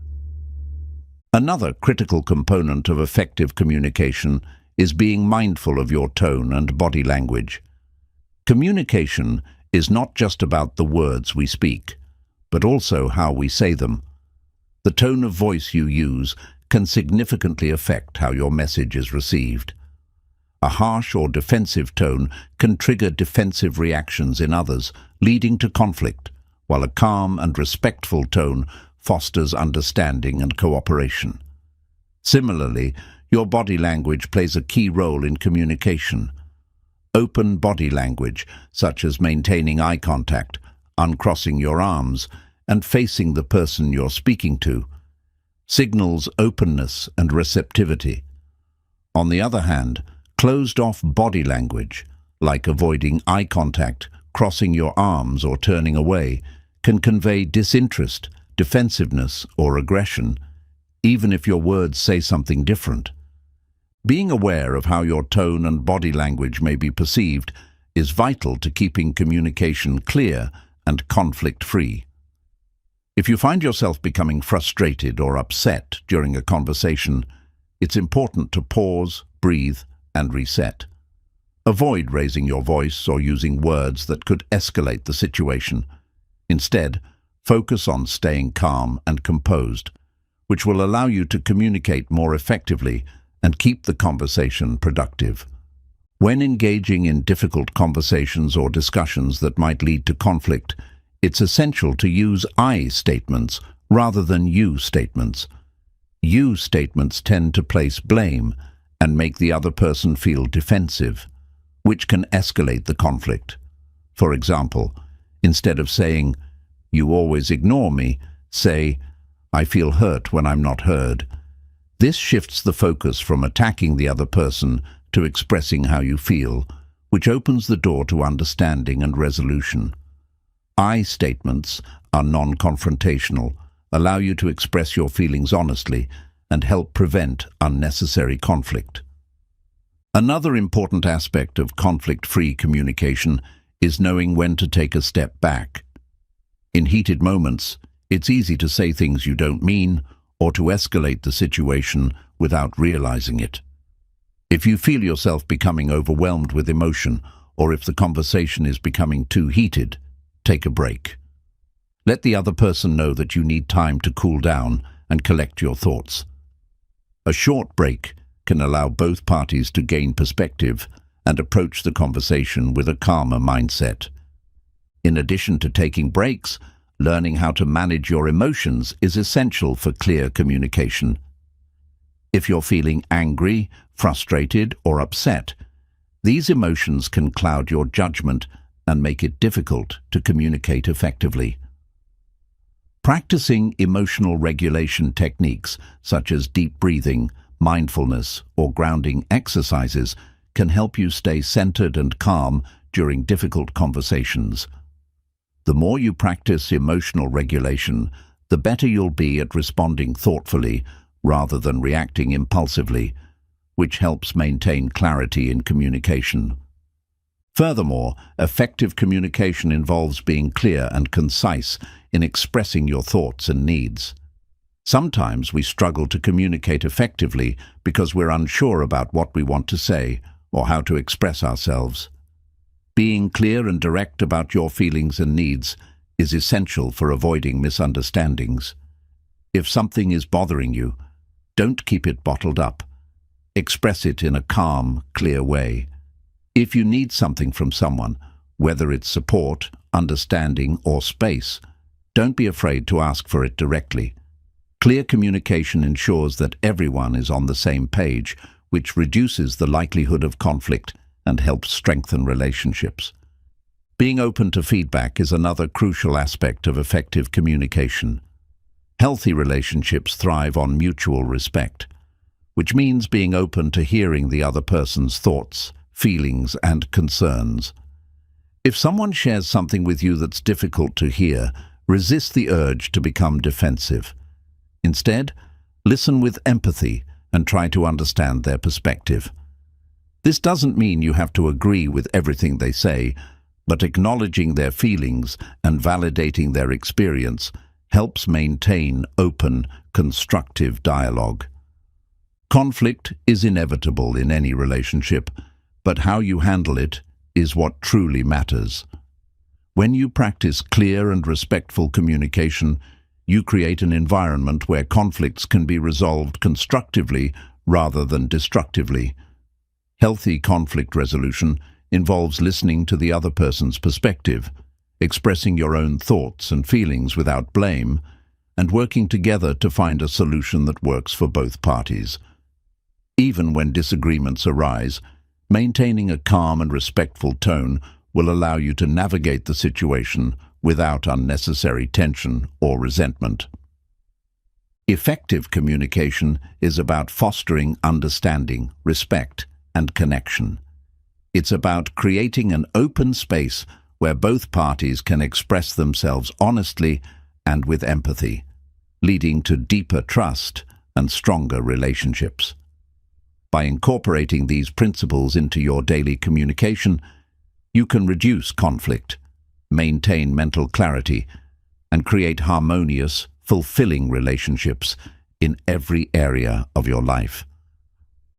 Another critical component of effective communication is being mindful of your tone and body language. Communication is not just about the words we speak, but also how we say them. The tone of voice you use can significantly affect how your message is received. A harsh or defensive tone can trigger defensive reactions in others, leading to conflict, while a calm and respectful tone fosters understanding and cooperation. Similarly, your body language plays a key role in communication. Open body language, such as maintaining eye contact, uncrossing your arms, and facing the person you're speaking to, signals openness and receptivity. On the other hand, closed-off body language, like avoiding eye contact, crossing your arms, or turning away, can convey disinterest, defensiveness, or aggression, even if your words say something different. Being aware of how your tone and body language may be perceived is vital to keeping communication clear and conflict-free. If you find yourself becoming frustrated or upset during a conversation, it's important to pause, breathe, and reset. Avoid raising your voice or using words that could escalate the situation. Instead, focus on staying calm and composed, which will allow you to communicate more effectively and keep the conversation productive. When engaging in difficult conversations or discussions that might lead to conflict, it's essential to use I statements rather than you statements. You statements tend to place blame and make the other person feel defensive, which can escalate the conflict. For example, instead of saying, "You always ignore me," say, "I feel hurt when I'm not heard." This shifts the focus from attacking the other person to expressing how you feel, which opens the door to understanding and resolution. I statements are non-confrontational, allow you to express your feelings honestly, and help prevent unnecessary conflict. Another important aspect of conflict-free communication is knowing when to take a step back. In heated moments, it's easy to say things you don't mean or to escalate the situation without realizing it. If you feel yourself becoming overwhelmed with emotion, or if the conversation is becoming too heated, take a break. Let the other person know that you need time to cool down and collect your thoughts. A short break can allow both parties to gain perspective and approach the conversation with a calmer mindset. In addition to taking breaks, learning how to manage your emotions is essential for clear communication. If you're feeling angry, frustrated, or upset, these emotions can cloud your judgment and make it difficult to communicate effectively. Practicing emotional regulation techniques such as deep breathing, mindfulness, or grounding exercises can help you stay centered and calm during difficult conversations. The more you practice emotional regulation, the better you'll be at responding thoughtfully rather than reacting impulsively, which helps maintain clarity in communication. Furthermore, effective communication involves being clear and concise in expressing your thoughts and needs. Sometimes we struggle to communicate effectively because we're unsure about what we want to say or how to express ourselves. Being clear and direct about your feelings and needs is essential for avoiding misunderstandings. If something is bothering you, don't keep it bottled up. express it in a calm, clear way. If you need something from someone, whether it's support, understanding, or space, don't be afraid to ask for it directly. Clear communication ensures that everyone is on the same page, which reduces the likelihood of conflict and helps strengthen relationships. Being open to feedback is another crucial aspect of effective communication. Healthy relationships thrive on mutual respect, which means being open to hearing the other person's thoughts, feelings, and concerns. If someone shares something with you that's difficult to hear, resist the urge to become defensive. Instead, listen with empathy and try to understand their perspective. This doesn't mean you have to agree with everything they say, but acknowledging their feelings and validating their experience helps maintain open, constructive dialogue. Conflict is inevitable in any relationship, but how you handle it is what truly matters. When you practice clear and respectful communication, you create an environment where conflicts can be resolved constructively rather than destructively. Healthy conflict resolution involves listening to the other person's perspective, expressing your own thoughts and feelings without blame, and working together to find a solution that works for both parties. Even when disagreements arise, maintaining a calm and respectful tone will allow you to navigate the situation without unnecessary tension or resentment. Effective communication is about fostering understanding, respect, and connection. It's about creating an open space where both parties can express themselves honestly and with empathy, leading to deeper trust and stronger relationships. By incorporating these principles into your daily communication, you can reduce conflict, maintain mental clarity, and create harmonious, fulfilling relationships in every area of your life.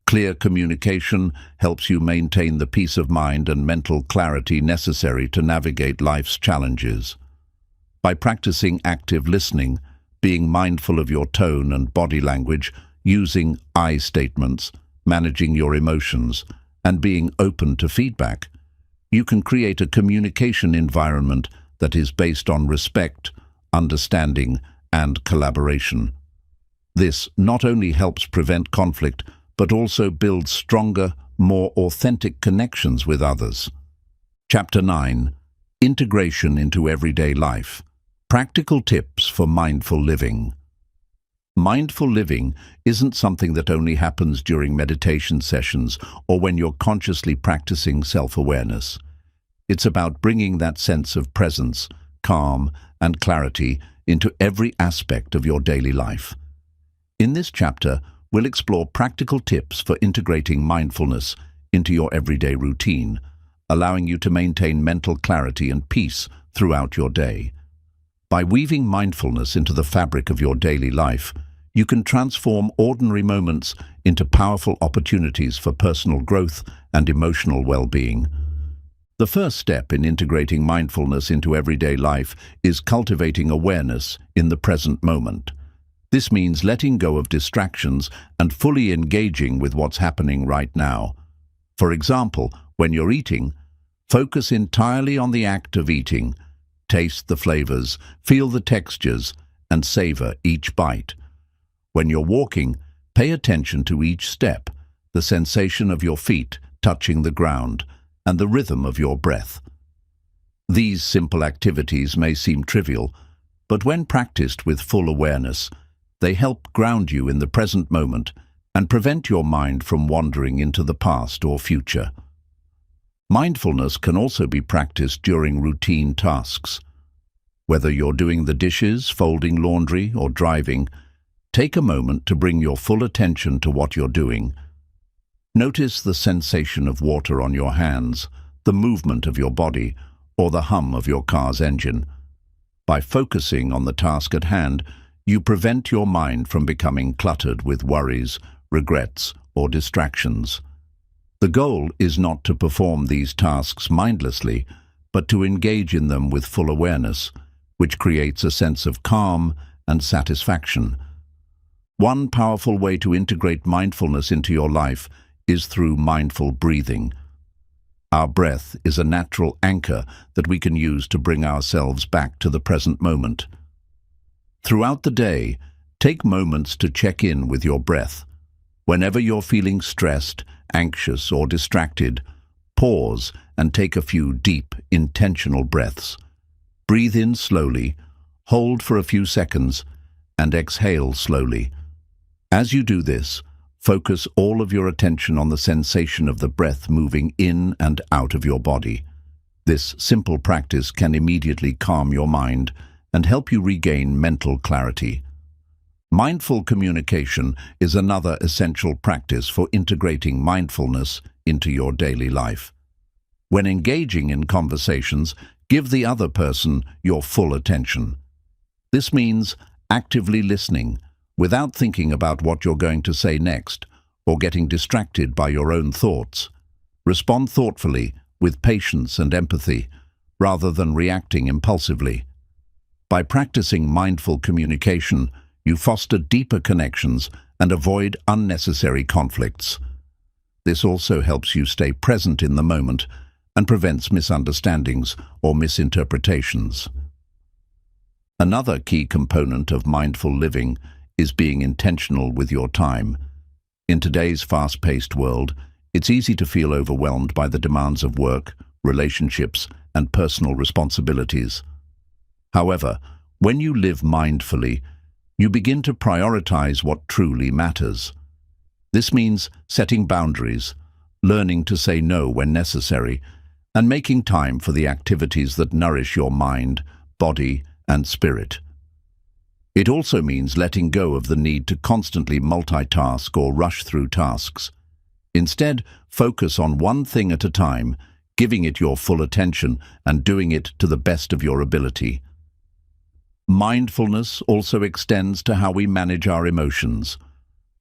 Clear communication helps you maintain the peace of mind and mental clarity necessary to navigate life's challenges. By practicing active listening, being mindful of your tone and body language, using I statements, managing your emotions, and being open to feedback, you can create a communication environment that is based on respect, understanding, and collaboration. This not only helps prevent conflict, but also builds stronger, more authentic connections with others. Chapter 9. Integration into Everyday Life. Practical tips for mindful living. Mindful living isn't something that only happens during meditation sessions or when you're consciously practicing self-awareness. It's about bringing that sense of presence, calm, and clarity into every aspect of your daily life. In this chapter, we'll explore practical tips for integrating mindfulness into your everyday routine, allowing you to maintain mental clarity and peace throughout your day. By weaving mindfulness into the fabric of your daily life, you can transform ordinary moments into powerful opportunities for personal growth and emotional well-being. The first step in integrating mindfulness into everyday life is cultivating awareness in the present moment. This means letting go of distractions and fully engaging with what's happening right now. For example, when you're eating, focus entirely on the act of eating. Taste the flavors, feel the textures, and savor each bite. When you're walking, pay attention to each step, the sensation of your feet touching the ground, and the rhythm of your breath. These simple activities may seem trivial, but when practiced with full awareness, they help ground you in the present moment and prevent your mind from wandering into the past or future. Mindfulness can also be practiced during routine tasks. Whether you're doing the dishes, folding laundry, or driving, take a moment to bring your full attention to what you're doing. Notice the sensation of water on your hands, the movement of your body, or the hum of your car's engine. By focusing on the task at hand, you prevent your mind from becoming cluttered with worries, regrets, or distractions. The goal is not to perform these tasks mindlessly, but to engage in them with full awareness, which creates a sense of calm and satisfaction. One powerful way to integrate mindfulness into your life is through mindful breathing. Our breath is a natural anchor that we can use to bring ourselves back to the present moment. Throughout the day, take moments to check in with your breath. Whenever you're feeling stressed, anxious, or distracted, pause and take a few deep, intentional breaths. Breathe in slowly, hold for a few seconds, and exhale slowly. As you do this, focus all of your attention on the sensation of the breath moving in and out of your body. This simple practice can immediately calm your mind and help you regain mental clarity. Mindful communication is another essential practice for integrating mindfulness into your daily life. When engaging in conversations, give the other person your full attention. This means actively listening, without thinking about what you're going to say next or getting distracted by your own thoughts. Respond thoughtfully, with patience and empathy, rather than reacting impulsively. By practicing mindful communication, you foster deeper connections and avoid unnecessary conflicts. This also helps you stay present in the moment and prevents misunderstandings or misinterpretations. Another key component of mindful living is being intentional with your time. In today's fast-paced world, it's easy to feel overwhelmed by the demands of work, relationships, and personal responsibilities. However, when you live mindfully, you begin to prioritize what truly matters. This means setting boundaries, learning to say no when necessary, and making time for the activities that nourish your mind, body, and spirit. It also means letting go of the need to constantly multitask or rush through tasks. Instead, focus on one thing at a time, giving it your full attention and doing it to the best of your ability. Mindfulness also extends to how we manage our emotions.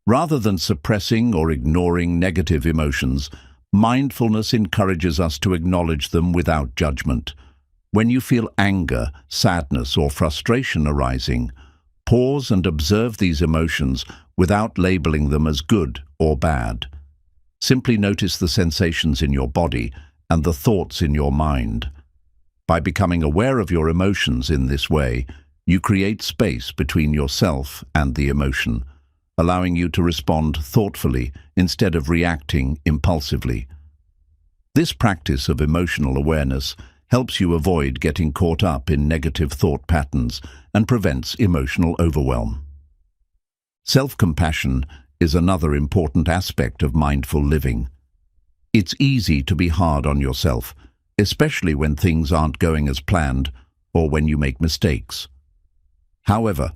Rather than suppressing or ignoring negative emotions, mindfulness encourages us to acknowledge them without judgment. When you feel anger, sadness, or frustration arising, pause and observe these emotions without labeling them as good or bad. Simply notice the sensations in your body and the thoughts in your mind. By becoming aware of your emotions in this way, you create space between yourself and the emotion, allowing you to respond thoughtfully instead of reacting impulsively. This practice of emotional awareness helps you avoid getting caught up in negative thought patterns and prevents emotional overwhelm. Self-compassion is another important aspect of mindful living. It's easy to be hard on yourself, especially when things aren't going as planned or when you make mistakes. However,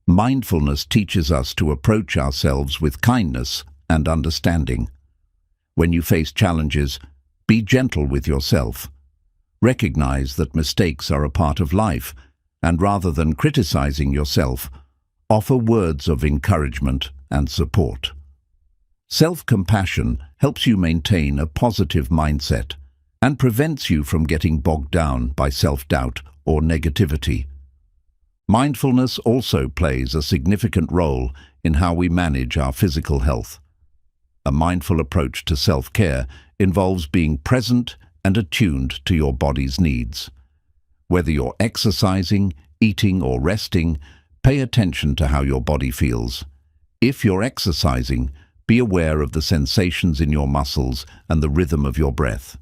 mindfulness teaches us to approach ourselves with kindness and understanding. When you face challenges, be gentle with yourself. Recognize that mistakes are a part of life, and rather than criticizing yourself, offer words of encouragement and support. Self-compassion helps you maintain a positive mindset and prevents you from getting bogged down by self-doubt or negativity. Mindfulness also plays a significant role in how we manage our physical health. A mindful approach to self-care involves being present and attuned to your body's needs. Whether you're exercising, eating, or resting, pay attention to how your body feels. If you're exercising, be aware of the sensations in your muscles and the rhythm of your breath.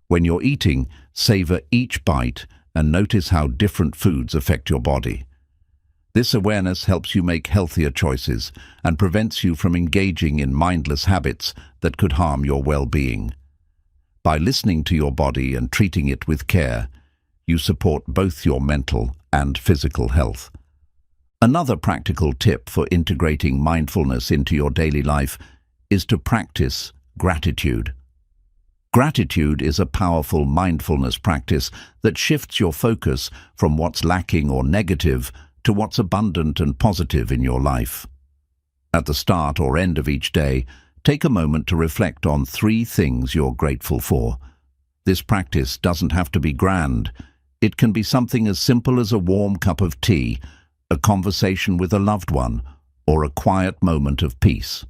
When you're eating, savor each bite and notice how different foods affect your body. This awareness helps you make healthier choices and prevents you from engaging in mindless habits that could harm your well-being. By listening to your body and treating it with care, you support both your mental and physical health. Another practical tip for integrating mindfulness into your daily life is to practice gratitude. Gratitude is a powerful mindfulness practice that shifts your focus from what's lacking or negative to what's abundant and positive in your life. At the start or end of each day, take a moment to reflect on 3 things you're grateful for. This practice doesn't have to be grand. It can be something as simple as a warm cup of tea, a conversation with a loved one, or a quiet moment of peace.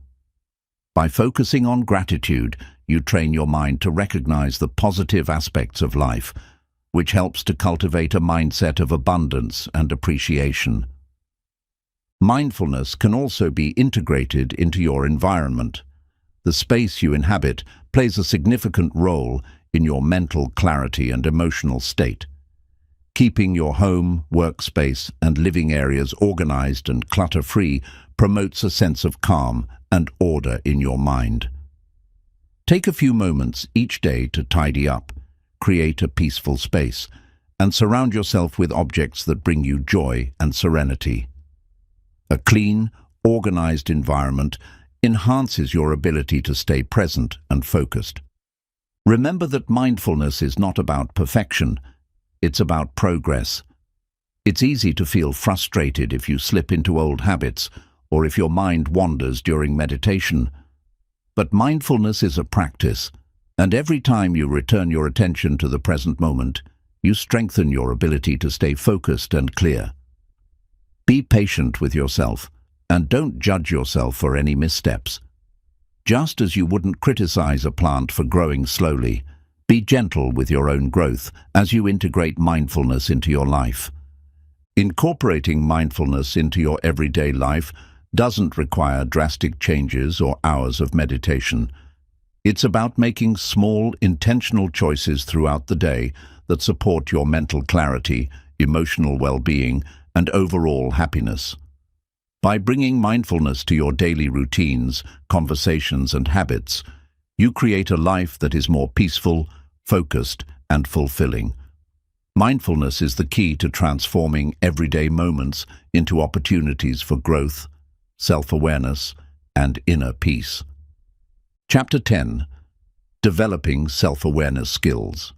By focusing on gratitude, you train your mind to recognize the positive aspects of life, which helps to cultivate a mindset of abundance and appreciation. Mindfulness can also be integrated into your environment. The space you inhabit plays a significant role in your mental clarity and emotional state. Keeping your home, workspace, and living areas organized and clutter-free promotes a sense of calm and order in your mind. Take a few moments each day to tidy up, create a peaceful space, and surround yourself with objects that bring you joy and serenity. A clean, organized environment enhances your ability to stay present and focused. Remember that mindfulness is not about perfection, it's about progress. It's easy to feel frustrated if you slip into old habits or if your mind wanders during meditation. But mindfulness is a practice, and every time you return your attention to the present moment, you strengthen your ability to stay focused and clear. Be patient with yourself, and don't judge yourself for any missteps. Just as you wouldn't criticize a plant for growing slowly, be gentle with your own growth as you integrate mindfulness into your life. Incorporating mindfulness into your everyday life doesn't require drastic changes or hours of meditation. It's about making small, intentional choices throughout the day that support your mental clarity, emotional well-being, and overall happiness. By bringing mindfulness to your daily routines, conversations, and habits, you create a life that is more peaceful, focused, and fulfilling. Mindfulness is the key to transforming everyday moments into opportunities for growth, self-awareness, and inner peace. Chapter 10. Developing Self-Awareness Skills.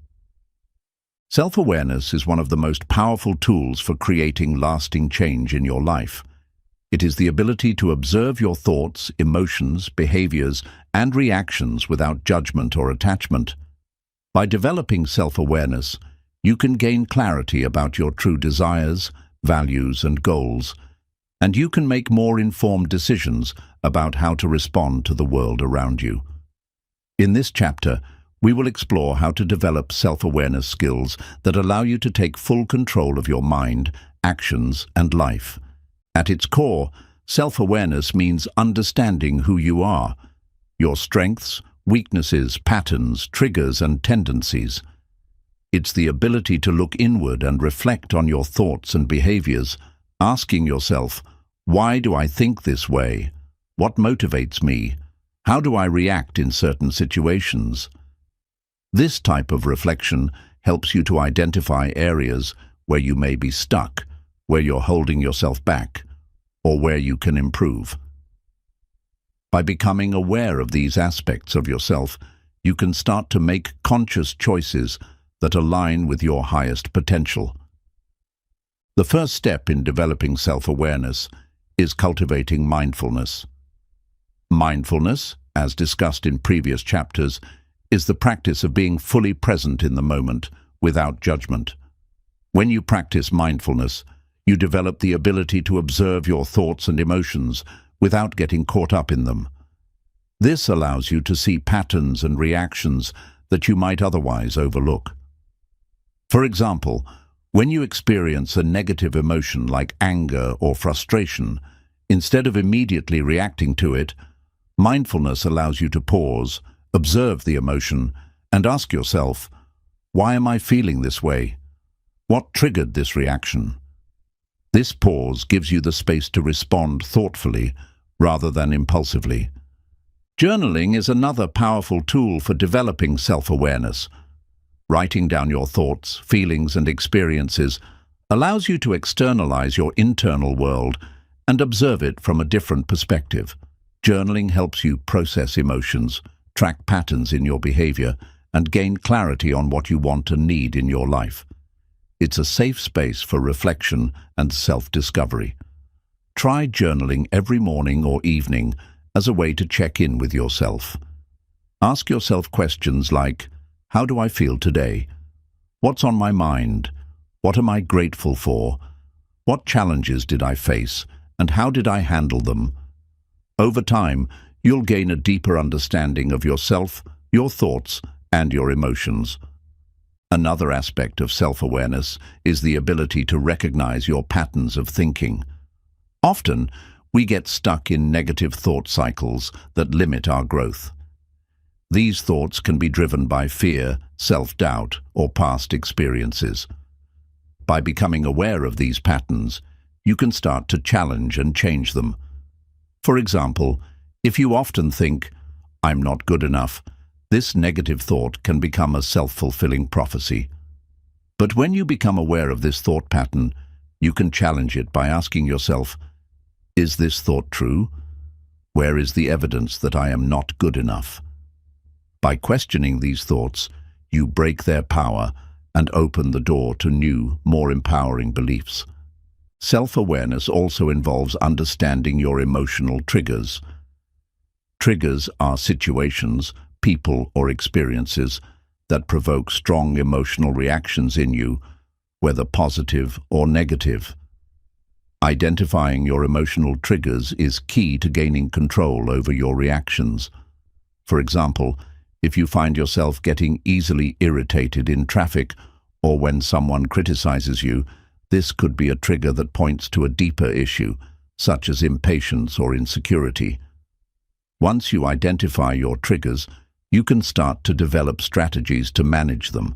Self-awareness is one of the most powerful tools for creating lasting change in your life. It is the ability to observe your thoughts, emotions, behaviors, and reactions without judgment or attachment. By developing self-awareness, you can gain clarity about your true desires, values, and goals, and you can make more informed decisions about how to respond to the world around you. In this chapter, we will explore how to develop self-awareness skills that allow you to take full control of your mind, actions, and life. At its core, self-awareness means understanding who you are, your strengths, weaknesses, patterns, triggers, and tendencies. It's the ability to look inward and reflect on your thoughts and behaviors, asking yourself, why do I think this way? What motivates me? How do I react in certain situations? This type of reflection helps you to identify areas where you may be stuck, where you're holding yourself back, or where you can improve. By becoming aware of these aspects of yourself, you can start to make conscious choices that align with your highest potential. The first step in developing self-awareness is cultivating mindfulness. Mindfulness, as discussed in previous chapters, is the practice of being fully present in the moment without judgment. When you practice mindfulness, you develop the ability to observe your thoughts and emotions without getting caught up in them. This allows you to see patterns and reactions that you might otherwise overlook. For example, when you experience a negative emotion like anger or frustration, instead of immediately reacting to it, mindfulness allows you to pause, observe the emotion, and ask yourself, why am I feeling this way? What triggered this reaction? This pause gives you the space to respond thoughtfully rather than impulsively. Journaling is another powerful tool for developing self-awareness. Writing down your thoughts, feelings, and experiences allows you to externalize your internal world and observe it from a different perspective. Journaling helps you process emotions, track patterns in your behavior, and gain clarity on what you want and need in your life. It's a safe space for reflection and self-discovery. Try journaling every morning or evening as a way to check in with yourself. Ask yourself questions like, how do I feel today? What's on my mind? What am I grateful for? What challenges did I face? and how did I handle them? Over time, you'll gain a deeper understanding of yourself, your thoughts, and your emotions. Another aspect of self-awareness is the ability to recognize your patterns of thinking. Often, we get stuck in negative thought cycles that limit our growth. These thoughts can be driven by fear, self-doubt, or past experiences. By becoming aware of these patterns, you can start to challenge and change them. For example, if you often think, "I'm not good enough," this negative thought can become a self-fulfilling prophecy. But when you become aware of this thought pattern, you can challenge it by asking yourself, "Is this thought true? Where is the evidence that I am not good enough?" By questioning these thoughts, you break their power and open the door to new, more empowering beliefs. Self-awareness also involves understanding your emotional triggers. Triggers are situations, people, or experiences that provoke strong emotional reactions in you, whether positive or negative. Identifying your emotional triggers is key to gaining control over your reactions. For example, if you find yourself getting easily irritated in traffic or when someone criticizes you, this could be a trigger that points to a deeper issue, such as impatience or insecurity. Once you identify your triggers, you can start to develop strategies to manage them.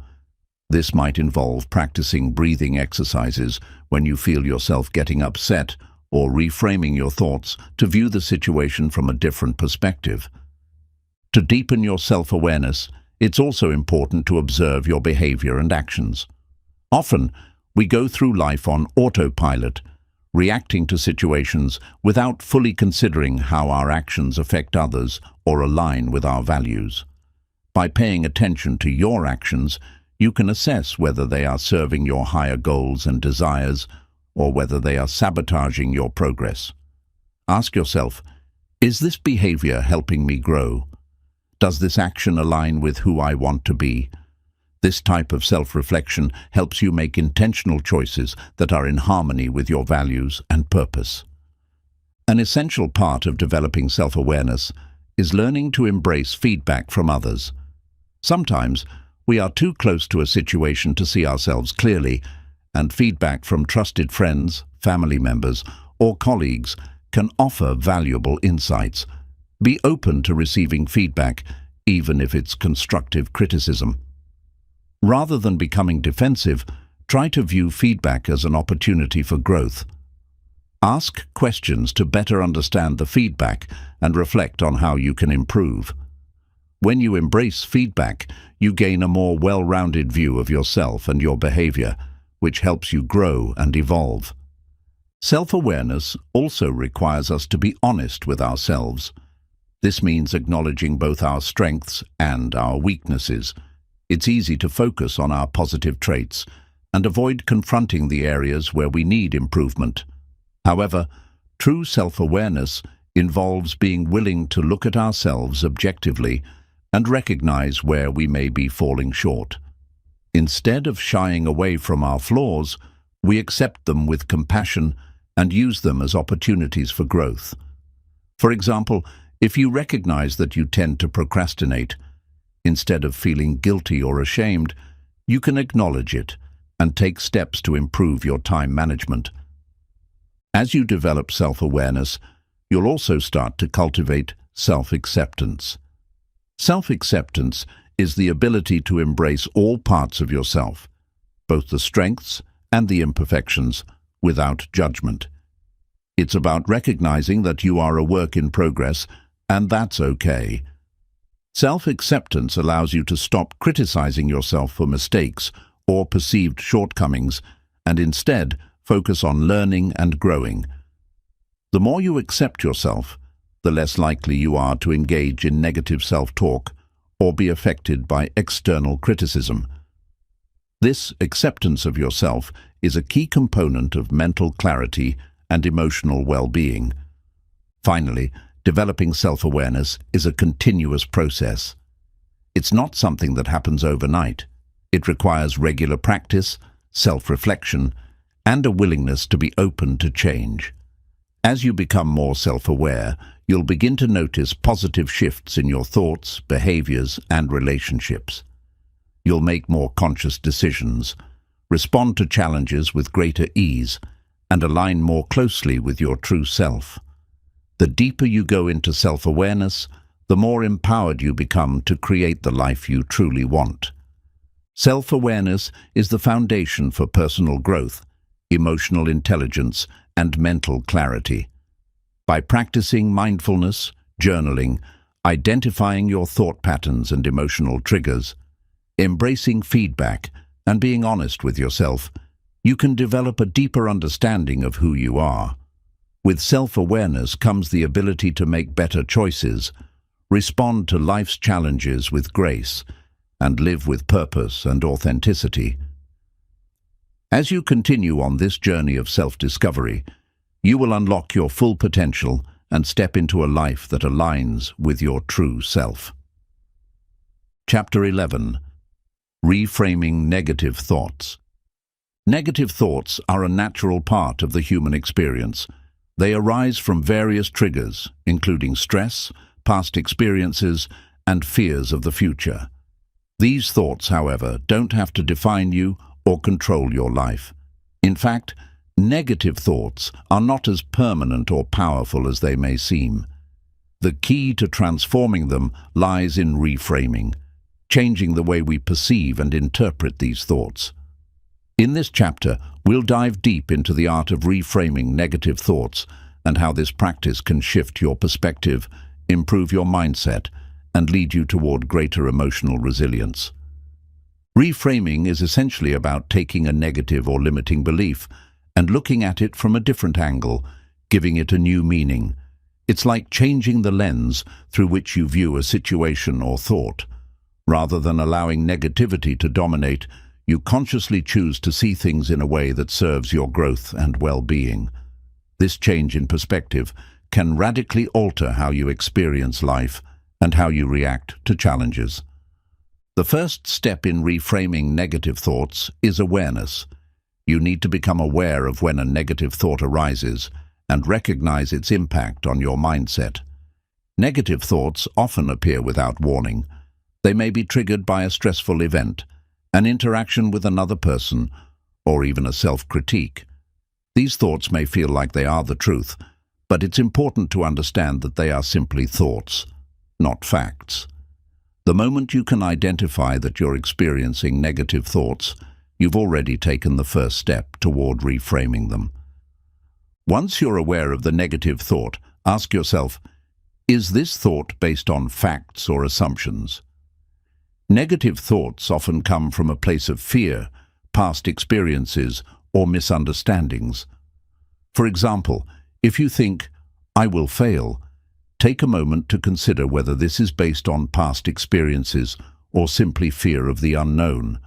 This might involve practicing breathing exercises when you feel yourself getting upset, or reframing your thoughts to view the situation from a different perspective. To deepen your self-awareness, it's also important to observe your behavior and actions. Often, we go through life on autopilot, reacting to situations without fully considering how our actions affect others or align with our values. By paying attention to your actions, you can assess whether they are serving your higher goals and desires or whether they are sabotaging your progress. Ask yourself, is this behavior helping me grow? Does this action align with who I want to be? This type of self-reflection helps you make intentional choices that are in harmony with your values and purpose. An essential part of developing self-awareness is learning to embrace feedback from others. Sometimes, we are too close to a situation to see ourselves clearly, and feedback from trusted friends, family members, or colleagues can offer valuable insights. Be open to receiving feedback, even if it's constructive criticism. Rather than becoming defensive, try to view feedback as an opportunity for growth. Ask questions to better understand the feedback and reflect on how you can improve. When you embrace feedback, you gain a more well-rounded view of yourself and your behavior, which helps you grow and evolve. Self-awareness also requires us to be honest with ourselves. This means acknowledging both our strengths and our weaknesses. It's easy to focus on our positive traits and avoid confronting the areas where we need improvement. However, true self-awareness involves being willing to look at ourselves objectively and recognize where we may be falling short. Instead of shying away from our flaws, we accept them with compassion and use them as opportunities for growth. For example, if you recognize that you tend to procrastinate, instead of feeling guilty or ashamed, you can acknowledge it and take steps to improve your time management. As you develop self-awareness, you'll also start to cultivate self-acceptance. Self-acceptance is the ability to embrace all parts of yourself, both the strengths and the imperfections, without judgment. It's about recognizing that you are a work in progress, and that's okay. Self-acceptance allows you to stop criticizing yourself for mistakes or perceived shortcomings, and instead focus on learning and growing. The more you accept yourself, the less likely you are to engage in negative self-talk or be affected by external criticism. This acceptance of yourself is a key component of mental clarity and emotional well-being. Finally, developing self-awareness is a continuous process. It's not something that happens overnight. It requires regular practice, self-reflection, and a willingness to be open to change. As you become more self-aware, you'll begin to notice positive shifts in your thoughts, behaviors, and relationships. You'll make more conscious decisions, respond to challenges with greater ease, and align more closely with your true self. The deeper you go into self-awareness, the more empowered you become to create the life you truly want. Self-awareness is the foundation for personal growth, emotional intelligence, and mental clarity. By practicing mindfulness, journaling, identifying your thought patterns and emotional triggers, embracing feedback, and being honest with yourself, you can develop a deeper understanding of who you are. With self-awareness comes the ability to make better choices, respond to life's challenges with grace, and live with purpose and authenticity. As you continue on this journey of self-discovery, you will unlock your full potential and step into a life that aligns with your true self. Chapter 11. Reframing Negative Thoughts. Negative thoughts are a natural part of the human experience. They arise from various triggers, including stress, past experiences, and fears of the future. These thoughts, however, don't have to define you or control your life. In fact, negative thoughts are not as permanent or powerful as they may seem. The key to transforming them lies in reframing, changing the way we perceive and interpret these thoughts. In this chapter, we'll dive deep into the art of reframing negative thoughts and how this practice can shift your perspective, improve your mindset, and lead you toward greater emotional resilience. Reframing is essentially about taking a negative or limiting belief and looking at it from a different angle, giving it a new meaning. It's like changing the lens through which you view a situation or thought. Rather than allowing negativity to dominate, you consciously choose to see things in a way that serves your growth and well-being. This change in perspective can radically alter how you experience life and how you react to challenges. The first step in reframing negative thoughts is awareness. You need to become aware of when a negative thought arises and recognize its impact on your mindset. Negative thoughts often appear without warning. They may be triggered by a stressful event, an interaction with another person, or even a self-critique. These thoughts may feel like they are the truth, but it's important to understand that they are simply thoughts, not facts. The moment you can identify that you're experiencing negative thoughts, you've already taken the first step toward reframing them. Once you're aware of the negative thought, ask yourself, is this thought based on facts or assumptions? Negative thoughts often come from a place of fear, past experiences, or misunderstandings. For example, if you think, "I will fail," take a moment to consider whether this is based on past experiences or simply fear of the unknown.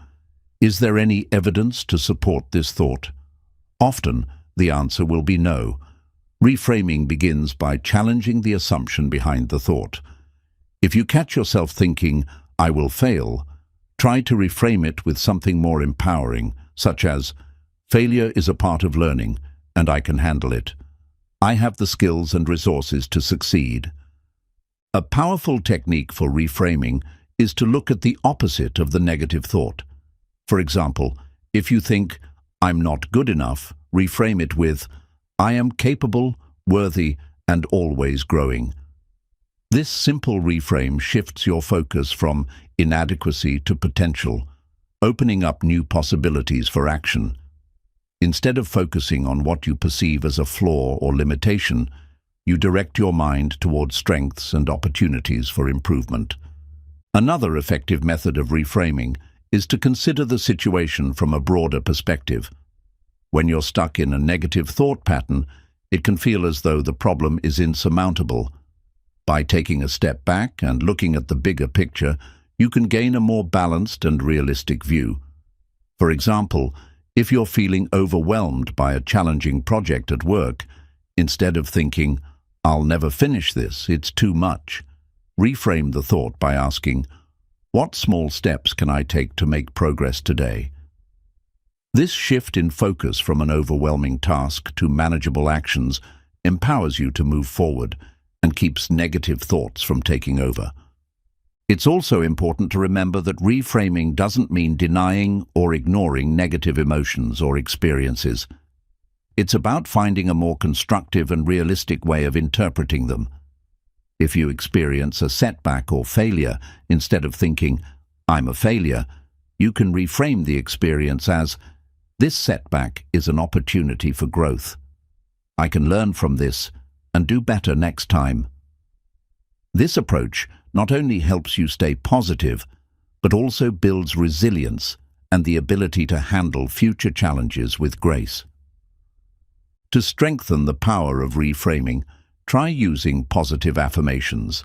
Is there any evidence to support this thought? Often, the answer will be no. Reframing begins by challenging the assumption behind the thought. If you catch yourself thinking, "I will fail," try to reframe it with something more empowering, such as, "Failure is a part of learning, and I can handle it. I have the skills and resources to succeed." A powerful technique for reframing is to look at the opposite of the negative thought. For example, if you think, "I'm not good enough," reframe it with, "I am capable, worthy, and always growing." This simple reframe shifts your focus from inadequacy to potential, opening up new possibilities for action. Instead of focusing on what you perceive as a flaw or limitation, you direct your mind towards strengths and opportunities for improvement. Another effective method of reframing is to consider the situation from a broader perspective. When you're stuck in a negative thought pattern, it can feel as though the problem is insurmountable. By taking a step back and looking at the bigger picture, you can gain a more balanced and realistic view. For example, if you're feeling overwhelmed by a challenging project at work, instead of thinking, "I'll never finish this, it's too much," reframe the thought by asking, "What small steps can I take to make progress today?" This shift in focus from an overwhelming task to manageable actions empowers you to move forward and keeps negative thoughts from taking over. It's also important to remember that reframing doesn't mean denying or ignoring negative emotions or experiences. It's about finding a more constructive and realistic way of interpreting them. If you experience a setback or failure, instead of thinking, "I'm a failure," you can reframe the experience as, "This setback is an opportunity for growth. I can learn from this and do better next time." This approach not only helps you stay positive, but also builds resilience and the ability to handle future challenges with grace. To strengthen the power of reframing, try using positive affirmations.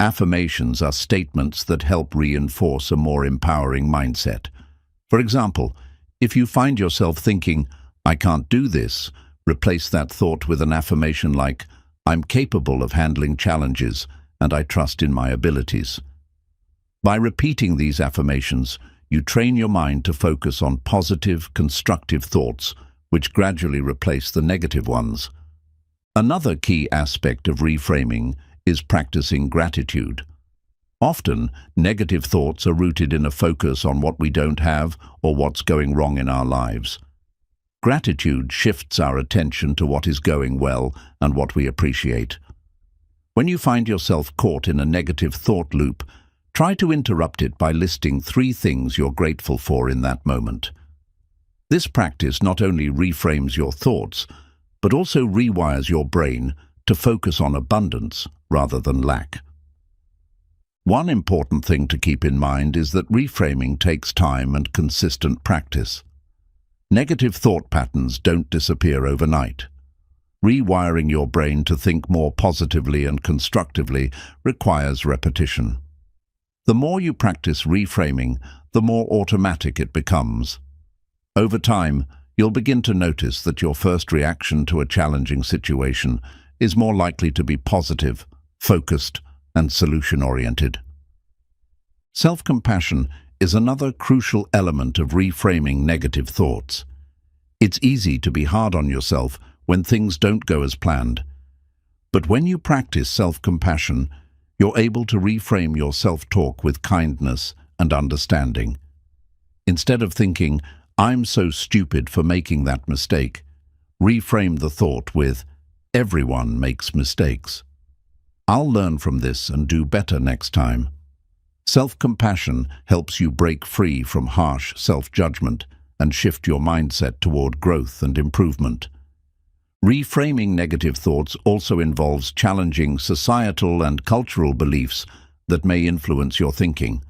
Affirmations are statements that help reinforce a more empowering mindset. For example, if you find yourself thinking, "I can't do this," replace that thought with an affirmation like, "I'm capable of handling challenges and I trust in my abilities." By repeating these affirmations, you train your mind to focus on positive, constructive thoughts, which gradually replace the negative ones. Another key aspect of reframing is practicing gratitude. Often, negative thoughts are rooted in a focus on what we don't have or what's going wrong in our lives. Gratitude shifts our attention to what is going well and what we appreciate. When you find yourself caught in a negative thought loop, try to interrupt it by listing 3 things you're grateful for in that moment. This practice not only reframes your thoughts, but also rewires your brain to focus on abundance rather than lack. One important thing to keep in mind is that reframing takes time and consistent practice. Negative thought patterns don't disappear overnight. Rewiring your brain to think more positively and constructively requires repetition. The more you practice reframing, the more automatic it becomes. Over time, you'll begin to notice that your first reaction to a challenging situation is more likely to be positive, focused, and solution-oriented. Self-compassion is another crucial element of reframing negative thoughts. It's easy to be hard on yourself when things don't go as planned. But when you practice self-compassion, you're able to reframe your self-talk with kindness and understanding. Instead of thinking, "I'm so stupid for making that mistake," reframe the thought with, "Everyone makes mistakes. I'll learn from this and do better next time." Self-compassion helps you break free from harsh self-judgment and shift your mindset toward growth and improvement. Reframing negative thoughts also involves challenging societal and cultural beliefs that may influence your thinking.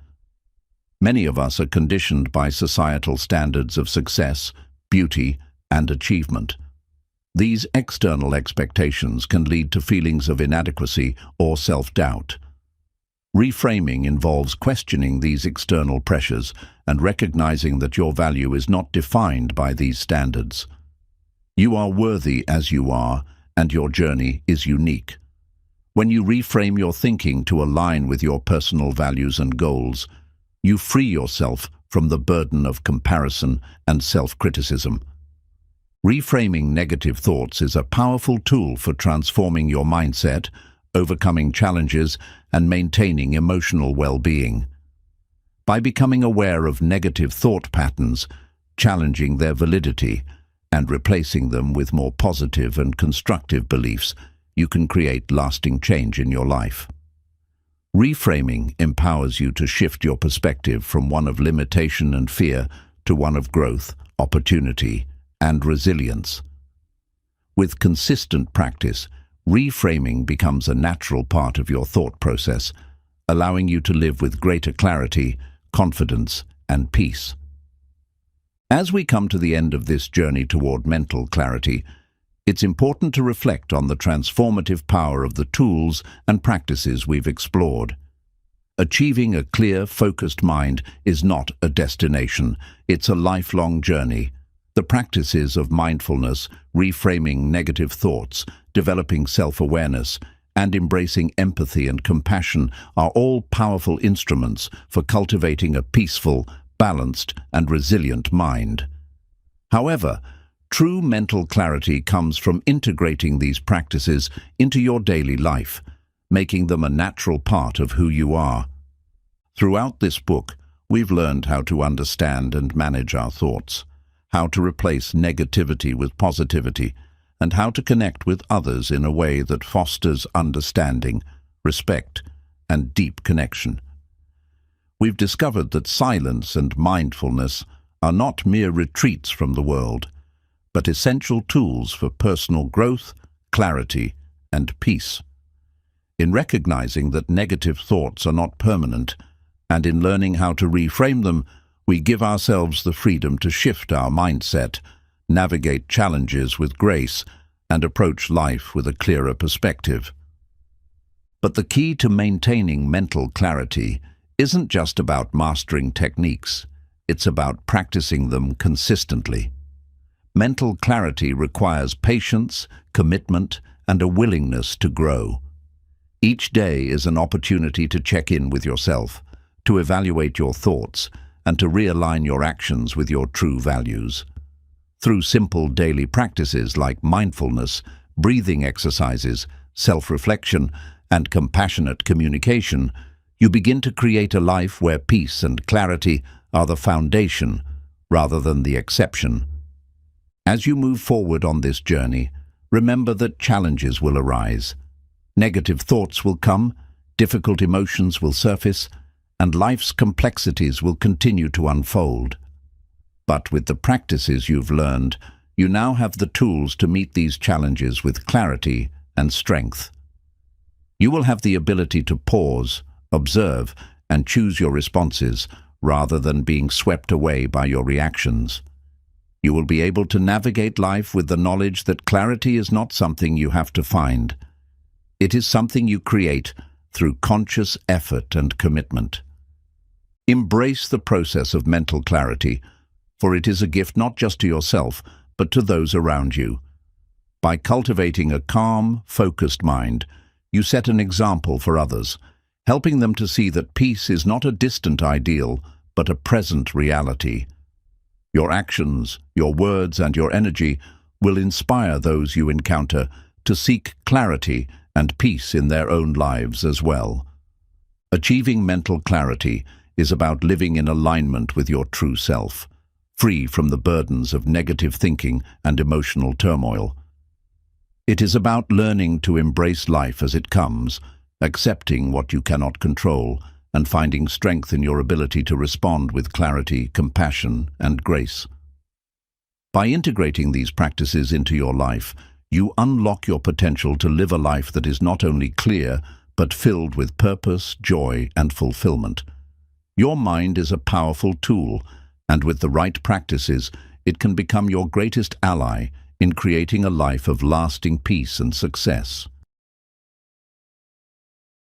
Many of us are conditioned by societal standards of success, beauty, and achievement. These external expectations can lead to feelings of inadequacy or self-doubt. Reframing involves questioning these external pressures and recognizing that your value is not defined by these standards. You are worthy as you are, and your journey is unique. When you reframe your thinking to align with your personal values and goals, you free yourself from the burden of comparison and self-criticism. Reframing negative thoughts is a powerful tool for transforming your mindset, overcoming challenges, and maintaining emotional well-being. By becoming aware of negative thought patterns, challenging their validity, and replacing them with more positive and constructive beliefs, you can create lasting change in your life. Reframing empowers you to shift your perspective from one of limitation and fear to one of growth, opportunity, and resilience. With consistent practice, reframing becomes a natural part of your thought process, allowing you to live with greater clarity, confidence, and peace. As we come to the end of this journey toward mental clarity, it's important to reflect on the transformative power of the tools and practices we've explored. Achieving a clear, focused mind is not a destination, it's a lifelong journey. The practices of mindfulness, reframing negative thoughts, developing self-awareness, and embracing empathy and compassion are all powerful instruments for cultivating a peaceful, balanced, and resilient mind. However, True mental clarity comes from integrating these practices into your daily life, making them a natural part of who you are. Throughout this book, we've learned how to understand and manage our thoughts, how to replace negativity with positivity, and how to connect with others in a way that fosters understanding, respect, and deep connection. We've discovered that silence and mindfulness are not mere retreats from the world, but essential tools for personal growth, clarity, and peace. In recognizing that negative thoughts are not permanent, and in learning how to reframe them, we give ourselves the freedom to shift our mindset, navigate challenges with grace, and approach life with a clearer perspective. But the key to maintaining mental clarity isn't just about mastering techniques, it's about practicing them consistently. Mental clarity requires patience, commitment, and a willingness to grow. Each day is an opportunity to check in with yourself, to evaluate your thoughts, and to realign your actions with your true values. Through simple daily practices like mindfulness, breathing exercises, self-reflection, and compassionate communication, you begin to create a life where peace and clarity are the foundation rather than the exception. As you move forward on this journey, remember that challenges will arise. Negative thoughts will come, difficult emotions will surface, and life's complexities will continue to unfold. But with the practices you've learned, you now have the tools to meet these challenges with clarity and strength. You will have the ability to pause, observe, and choose your responses rather than being swept away by your reactions. You will be able to navigate life with the knowledge that clarity is not something you have to find. It is something you create through conscious effort and commitment. Embrace the process of mental clarity, for it is a gift not just to yourself, but to those around you. By cultivating a calm, focused mind, you set an example for others, helping them to see that peace is not a distant ideal, but a present reality. Your actions, your words, and your energy will inspire those you encounter to seek clarity and peace in their own lives as well. Achieving mental clarity is about living in alignment with your true self, free from the burdens of negative thinking and emotional turmoil. It is about learning to embrace life as it comes, accepting what you cannot control, and finding strength in your ability to respond with clarity, compassion, and grace. By integrating these practices into your life, you unlock your potential to live a life that is not only clear, but filled with purpose, joy, and fulfillment. Your mind is a powerful tool, and with the right practices, it can become your greatest ally in creating a life of lasting peace and success.